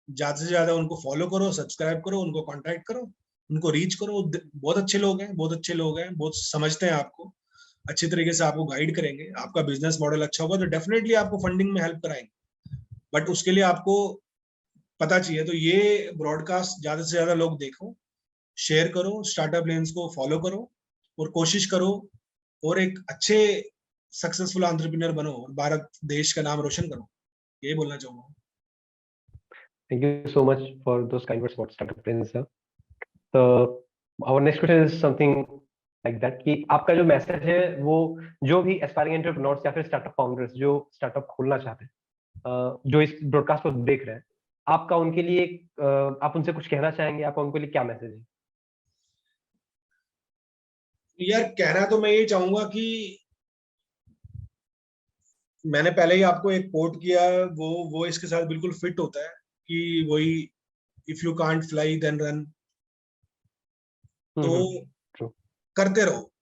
ज्यादा से ज्यादा उनको फॉलो करो, सब्सक्राइब करो, उनको कांटेक्ट करो, उनको रीच करो। बहुत अच्छे लोग हैं, बहुत अच्छे लोग हैं, बहुत समझते हैं आपको, अच्छी तरीके से आपको गाइड करेंगे। आपका बिजनेस मॉडल अच्छा होगा तो डेफिनेटली आपको फंडिंग में हेल्प कराएंगे। बट उसके लिए आपको पता चाहिए। तो ये ब्रॉडकास्ट ज्यादा से ज्यादा लोग देखो, शेयर करो, स्टार्टअप लेन्स को फॉलो करो और कोशिश करो और एक अच्छे सक्सेसफुल एंटरप्रेन्योर बनो और भारत देश का नाम रोशन करो। यही बोलना चाहूंगा। Thank you so much for those kind words about startup plans, sir. So our next question is something like that कि आपका जो मैसेज है वो जो भी एस्पायरिंग एंटरप्रेन्योर्स या फिर स्टार्टअप फाउंडर्स जो स्टार्टअप खोलना चाहते हैं, जो इस ब्रॉडकास्ट को देख रहे हैं, आपका उनके लिए आप उनसे कुछ कहना चाहेंगे? आपका उनके लिए क्या मैसेज है? यार कहना तो मैं ये चाहूंगा कि मैंने पहले ही आपको एक कोट किया, वो इसके साथ बिल्कुल फिट होता है कि वही, if you can't fly then run. तो ट्रू। करते रहो,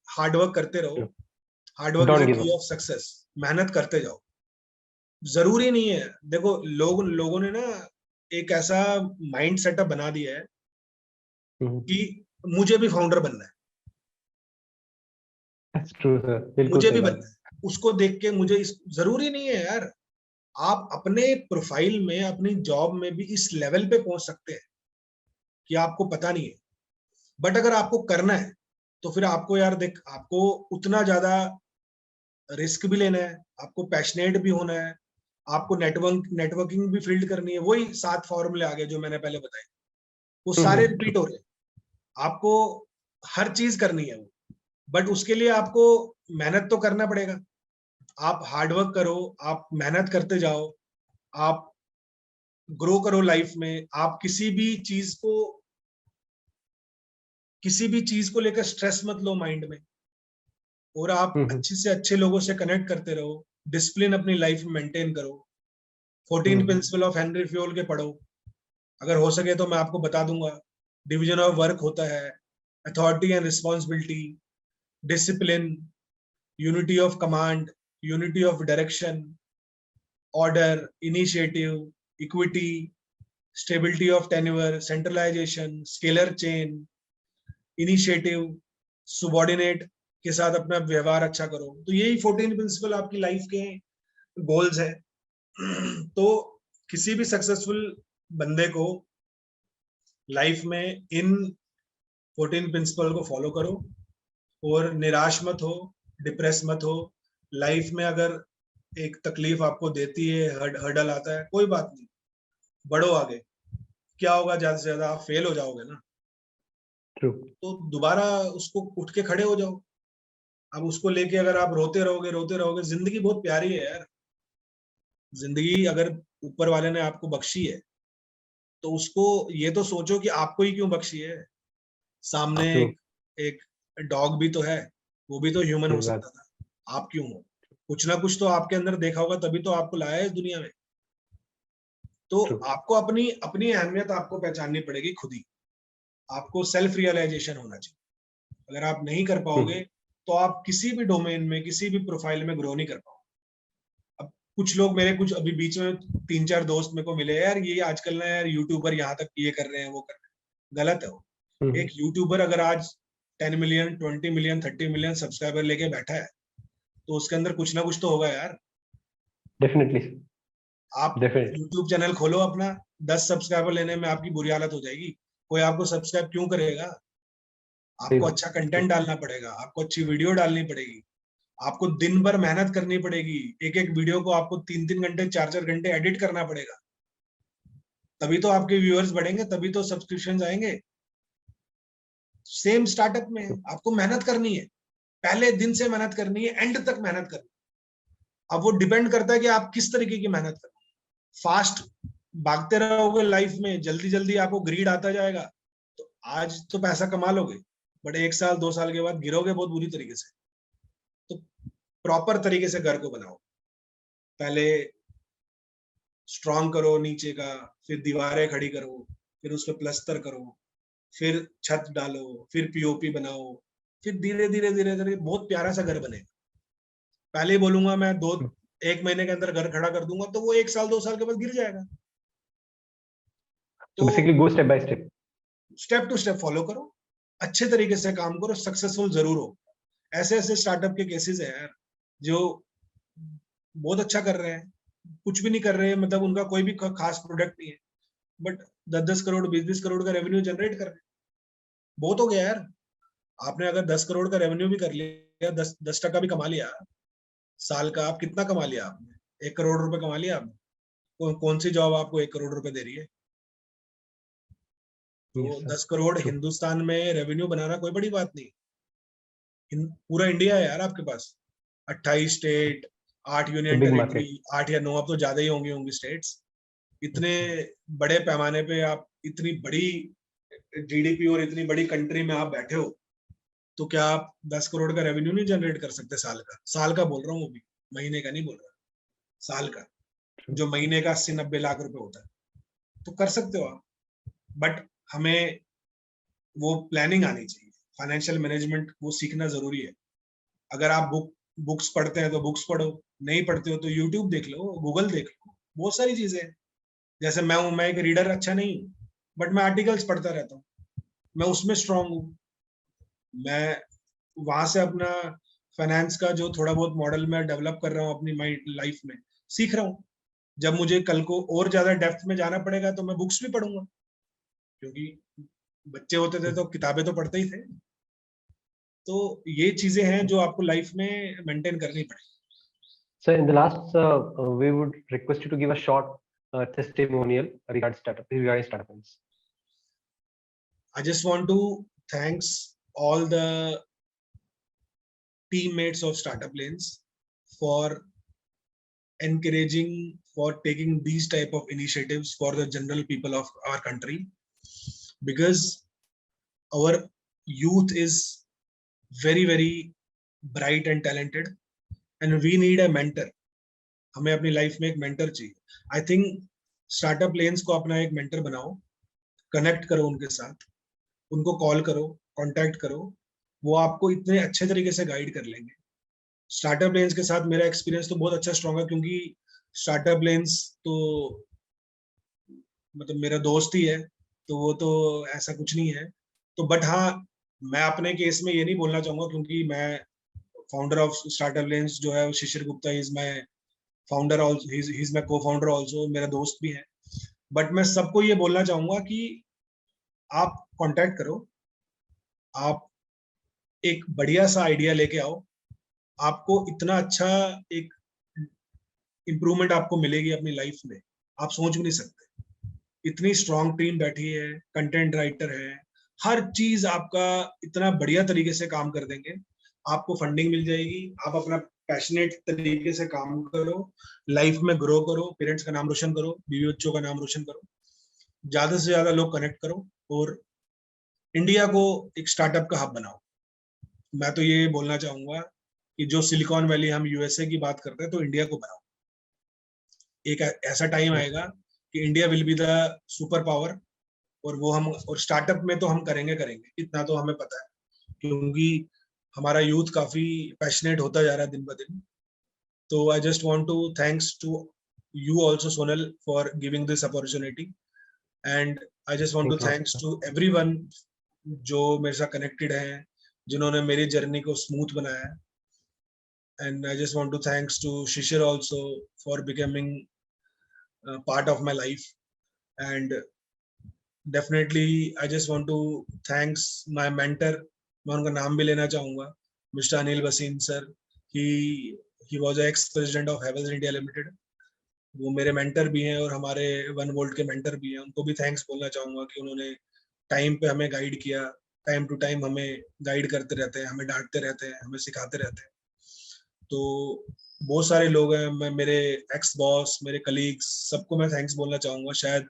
हार्डवर्क करते रहो। True. Hard work is don't the give key up. Of success. मेहनत करते जाओ, जरूरी नहीं है। देखो लोगों ने ना एक ऐसा माइंड सेटअप बना दिया है कि मुझे भी फाउंडर बनना है, दैट्स ट्रू सर, बिल्कुल मुझे सही भी बात। बनना है, उसको देख के मुझे जरूरी नहीं है यार। आप अपने प्रोफाइल में, अपनी जॉब में भी इस लेवल पे पहुंच सकते हैं कि आपको पता नहीं है। बट अगर आपको करना है तो फिर आपको यार देख, आपको उतना ज्यादा रिस्क भी लेना है, आपको पैशनेट भी होना है, आपको नेटवर्किंग भी फील्ड करनी है। वही 7 फॉर्मूले आगे जो मैंने पहले बताए, वो सारे ट्रू। रिपीट हो रहे हैं। आपको हर चीज करनी है वो, बट उसके लिए आपको मेहनत तो करना पड़ेगा। आप हार्डवर्क करो, आप मेहनत करते जाओ, आप ग्रो करो लाइफ में। आप किसी भी चीज को लेकर स्ट्रेस मत लो माइंड में, और आप अच्छे से अच्छे लोगों से कनेक्ट करते रहो। डिसिप्लिन अपनी लाइफ में मेंटेन करो। 14 प्रिंसिपल ऑफ हेनरी फ्योल के पढ़ो, अगर हो सके तो मैं आपको बता दूंगा। डिवीजन ऑफ वर्क होता है, authority and responsibility, discipline, unity of command, unity of direction, order, initiative, equity, stability of tenure, centralisation, scalar chain, initiative, subordinate के साथ अपना व्यवहार अच्छा करो। तो यही 14 प्रिंसिपल आपकी लाइफ के गोल्स है। तो किसी भी सक्सेसफुल बंदे को लाइफ में इन 14 प्रिंसिपल को फॉलो करो और निराश मत हो, डिप्रेस मत हो। लाइफ में अगर एक तकलीफ आपको देती है, हर्डल आता है, कोई बात नहीं, बढ़ो आगे। क्या होगा, ज्यादा से ज्यादा आप फेल हो जाओगे ना, ट्रू। तो दोबारा उसको उठ के खड़े हो जाओ। अब उसको लेके अगर आप रोते रहोगे, जिंदगी बहुत प्यारी है यार। जिंदगी अगर ऊपर वाले ने आपको बख्शी है तो उसको ये तो सोचो कि आपको ही क्यों बख्शी है। सामने ट्रू। एक डॉग भी तो है, वो भी तो ह्यूमन हो सही बात। सकता था, आप क्यों हो? कुछ ना कुछ तो आपके अंदर देखा होगा, तभी तो आपको लाया है इस दुनिया में। तो True. आपको अपनी अपनी अहमियत आपको पहचाननी पड़ेगी खुद ही। आपको सेल्फ रियलाइजेशन होना चाहिए। अगर आप नहीं कर पाओगे तो आप किसी भी डोमेन में, किसी भी प्रोफाइल में ग्रो नहीं कर पाओगे। अब कुछ लोग मेरे, कुछ अभी बीच में 3-4 दोस्त मेरे को मिले, यार ये आजकल ना यार यूट्यूबर यहाँ तक ये कर रहे हैं, वो कर रहे हैं। गलत है वो। एक यूट्यूबर अगर आज 10 मिलियन, 20 मिलियन, 30 मिलियन सब्सक्राइबर लेके बैठा है तो उसके अंदर कुछ ना कुछ तो होगा यार। Definitely. आप Definitely. यूट्यूब चैनल खोलो अपना, 10 सब्सक्राइबर लेने में आपकी बुरी हालत हो जाएगी। कोई आपको सब्सक्राइब क्यों करेगा? सही आपको बात। अच्छा कंटेंट डालना पड़ेगा, आपको अच्छी वीडियो डालनी पड़ेगी, आपको दिन भर मेहनत करनी पड़ेगी। एक एक वीडियो को आपको 3-3 घंटे, 4-4 घंटे एडिट करना पड़ेगा। तभी तो आपके व्यूअर्स बढ़ेंगे, तभी तो सब्सक्रिप्शन आएंगे। सेम स्टार्टअप में आपको मेहनत करनी है, पहले दिन से मेहनत करनी है, एंड तक मेहनत करनी है। अब वो डिपेंड करता है कि आप किस तरीके की मेहनत करें। फास्ट भागते रहोगे लाइफ में, जल्दी जल्दी आपको ग्रीड आता जाएगा, तो आज तो पैसा कमा लोगे, बट 1 साल 2 साल के बाद गिरोगे बहुत बुरी तरीके से। तो प्रॉपर तरीके से घर को बनाओ। पहले स्ट्रॉन्ग करो नीचे का, फिर दीवारें खड़ी करो, फिर उस पर प्लस्तर करो, फिर छत डालो, फिर पीओपी बनाओ, फिर धीरे धीरे धीरे धीरे बहुत प्यारा सा घर बनेगा। पहले ही बोलूंगा मैं 1 महीने के अंदर घर खड़ा कर दूंगा, तो वो 1 साल 2 साल के बाद गिर जाएगा। So तो basically go step by step. Step to step follow करो, अच्छे तरीके से काम करो, सक्सेसफुल जरूर हो। ऐसे ऐसे स्टार्टअप के केसेस है यार जो बहुत अच्छा कर रहे हैं, कुछ भी नहीं कर रहे हैं, मतलब उनका कोई भी खास प्रोडक्ट नहीं है, बट 10-10 करोड़ 20-20 करोड़ का रेवेन्यू जनरेट कर रहे हैं। बहुत हो गया यार। आपने अगर 10 करोड़ का रेवेन्यू भी कर लिया, 10% भी कमा लिया साल का, आप कितना कमा लिया आपने? 1 करोड़ रुपए कमा लिया आपने। कौन सी जॉब आपको 1 करोड़ रुपए दे रही है? तो Yes, sir. 10 crore True. Hindustan में रेवेन्यू बनाना कोई बड़ी बात नहीं। पूरा इंडिया है यार आपके पास, 28 state, 8 It's a union big territory, market. 8 या 9, अब तो ज्यादा ही होंगी स्टेट्स। इतने बड़े पैमाने पे आप, इतनी बड़ी जीडीपी और इतनी बड़ी कंट्री में आप बैठे हो, तो क्या आप 10 करोड़ का रेवेन्यू नहीं जनरेट कर सकते साल का? साल का बोल रहा हूँ, वो भी महीने का नहीं बोल रहा, साल का, True. जो महीने का 80-90 लाख रुपए होता है, तो कर सकते हो आप। बट हमें वो प्लानिंग आनी चाहिए, फाइनेंशियल मैनेजमेंट वो सीखना जरूरी है। अगर आप बुक्स पढ़ते हैं तो बुक्स पढ़ो, नहीं पढ़ते हो तो यूट्यूब देख लो, गूगल देख लो, बहुत सारी चीजें हैं। जैसे मैं हूं, मैं एक रीडर अच्छा नहीं हूँ, बट मैं आर्टिकल्स पढ़ता रहता हूँ, मैं उसमें स्ट्रांग हूँ। मैं वहां से अपना फाइनेंस का जो थोड़ा बहुत मॉडल मैं डेवलप कर रहा हूँ अपनी माइंड लाइफ में, सीख रहा हूँ। जब मुझे कल को और ज्यादा डेप्थ में जाना पड़ेगा तो मैं बुक्स भी पढ़ूंगा, क्योंकि बच्चे होते थे तो किताबें तो पढ़ते ही थे। तो ये चीजें हैं जो आपको लाइफ में मेंटेन करनी पड़ेगी। So in the last, we would request you to give a short testimonial regarding startups. I just want to thanks all the teammates of Startup Lanes for encouraging, for taking these type of initiatives for the general people of our country, because our youth is very very bright and talented, and we need a mentor. हमें अपनी life में एक mentor चाहिए। I think startup lens को अपना एक mentor बनाओ, connect करो उनके साथ, उनको कॉल करो, कांटेक्ट करो, वो आपको इतने अच्छे तरीके से गाइड कर लेंगे। स्टार्टअप लेन्स के साथ मेरा एक्सपीरियंस तो बहुत अच्छा स्ट्रॉन्ग है, क्योंकि स्टार्टअप लेन्स तो मतलब मेरा दोस्त ही है, तो वो तो ऐसा कुछ नहीं है। तो बट हाँ, मैं अपने केस में ये नहीं बोलना चाहूंगा, क्योंकि मैं फाउंडर ऑफ स्टार्टअप लेन्स जो है Shishir Gupta is my founder, also he is my cofounder, also मेरा दोस्त भी है। बट मैं सबको ये बोलना चाहूंगा कि आप कांटेक्ट करो, आप एक बढ़िया सा आइडिया लेके आओ, आपको इतना अच्छा एक इम्प्रूवमेंट आपको मिलेगी अपनी लाइफ में, आप सोच भी नहीं सकते। इतनी स्ट्रॉन्ग टीम बैठी है, कंटेंट राइटर है, हर चीज आपका इतना बढ़िया तरीके से काम कर देंगे। आपको फंडिंग मिल जाएगी, आप अपना पैशनेट तरीके से काम करो, लाइफ में ग्रो करो, पेरेंट्स का नाम रोशन करो, बीवी बच्चों का नाम रोशन करो, ज्यादा से ज्यादा लोग कनेक्ट करो, और इंडिया को एक स्टार्टअप का हब बनाओ। मैं तो ये बोलना चाहूंगा कि जो सिलिकॉन वैली हम यूएसए की बात करते हैं, तो इंडिया को बनाओ। एक ऐसा टाइम आएगा कि India will be the super power, और वो हम, और स्टार्टअप में तो हम करेंगे, इतना तो हमें पता है, क्योंकि हमारा यूथ काफी पैशनेट होता जा रहा है दिन ब दिन. तो I just want to thanks to you also, Sonal, for giving this opportunity, and I just want to Thank you, thanks sir. to everyone जो मेरे साथ कनेक्टेड हैं, जिन्होंने मेरी जर्नी को स्मूथ बनाया है. And I just want to thanks to Shishir also for becoming part of my life. And definitely I just want to thanks my mentor. मैं उनका नाम भी लेना चाहूंगा, mister Anil Wasim sir. he was ex president of Havells India Limited. वो मेरे mentor भी हैं और हमारे 1 वोल्ट के मेंटर भी हैं. उनको भी थैंक्स बोलना चाहूंगा कि उन्होंने टाइम पे हमें गाइड किया, टाइम टू टाइम हमें गाइड करते रहते हैं, हमें डांटते रहते हैं, हमें सिखाते रहते हैं. तो बहुत सारे लोग हैं, मैं मेरे एक्स बॉस, मेरे कलीग्स, सबको मैं थैंक्स बोलना चाहूंगा. शायद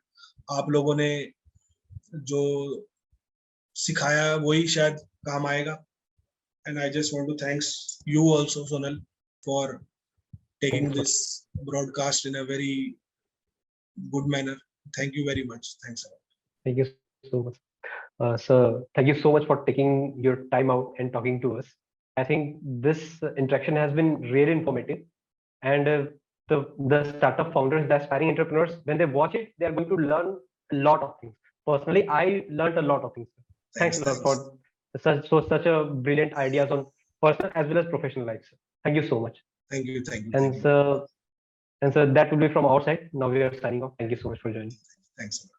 आप लोगों ने जो सिखाया वही शायद काम आएगा. And I just want to thanks you also, Sonal, for taking Thank you. this broadcast in a very good manner. Thank you very much. Thanks a lot. Thank you so much. Sir, thank you so much for taking your time out and talking to us. I think this interaction has been really informative. And the startup founders, the aspiring entrepreneurs, when they watch it, they are going to learn a lot of things. Personally, I learned a lot of things. Thanks a lot for such a brilliant ideas on personal as well as professional life. Sir. Thank you so much. Thank you. Thank you. And Thank you. sir, that will be from our side. Now we are signing off. Thank you so much for joining. Thanks a lot.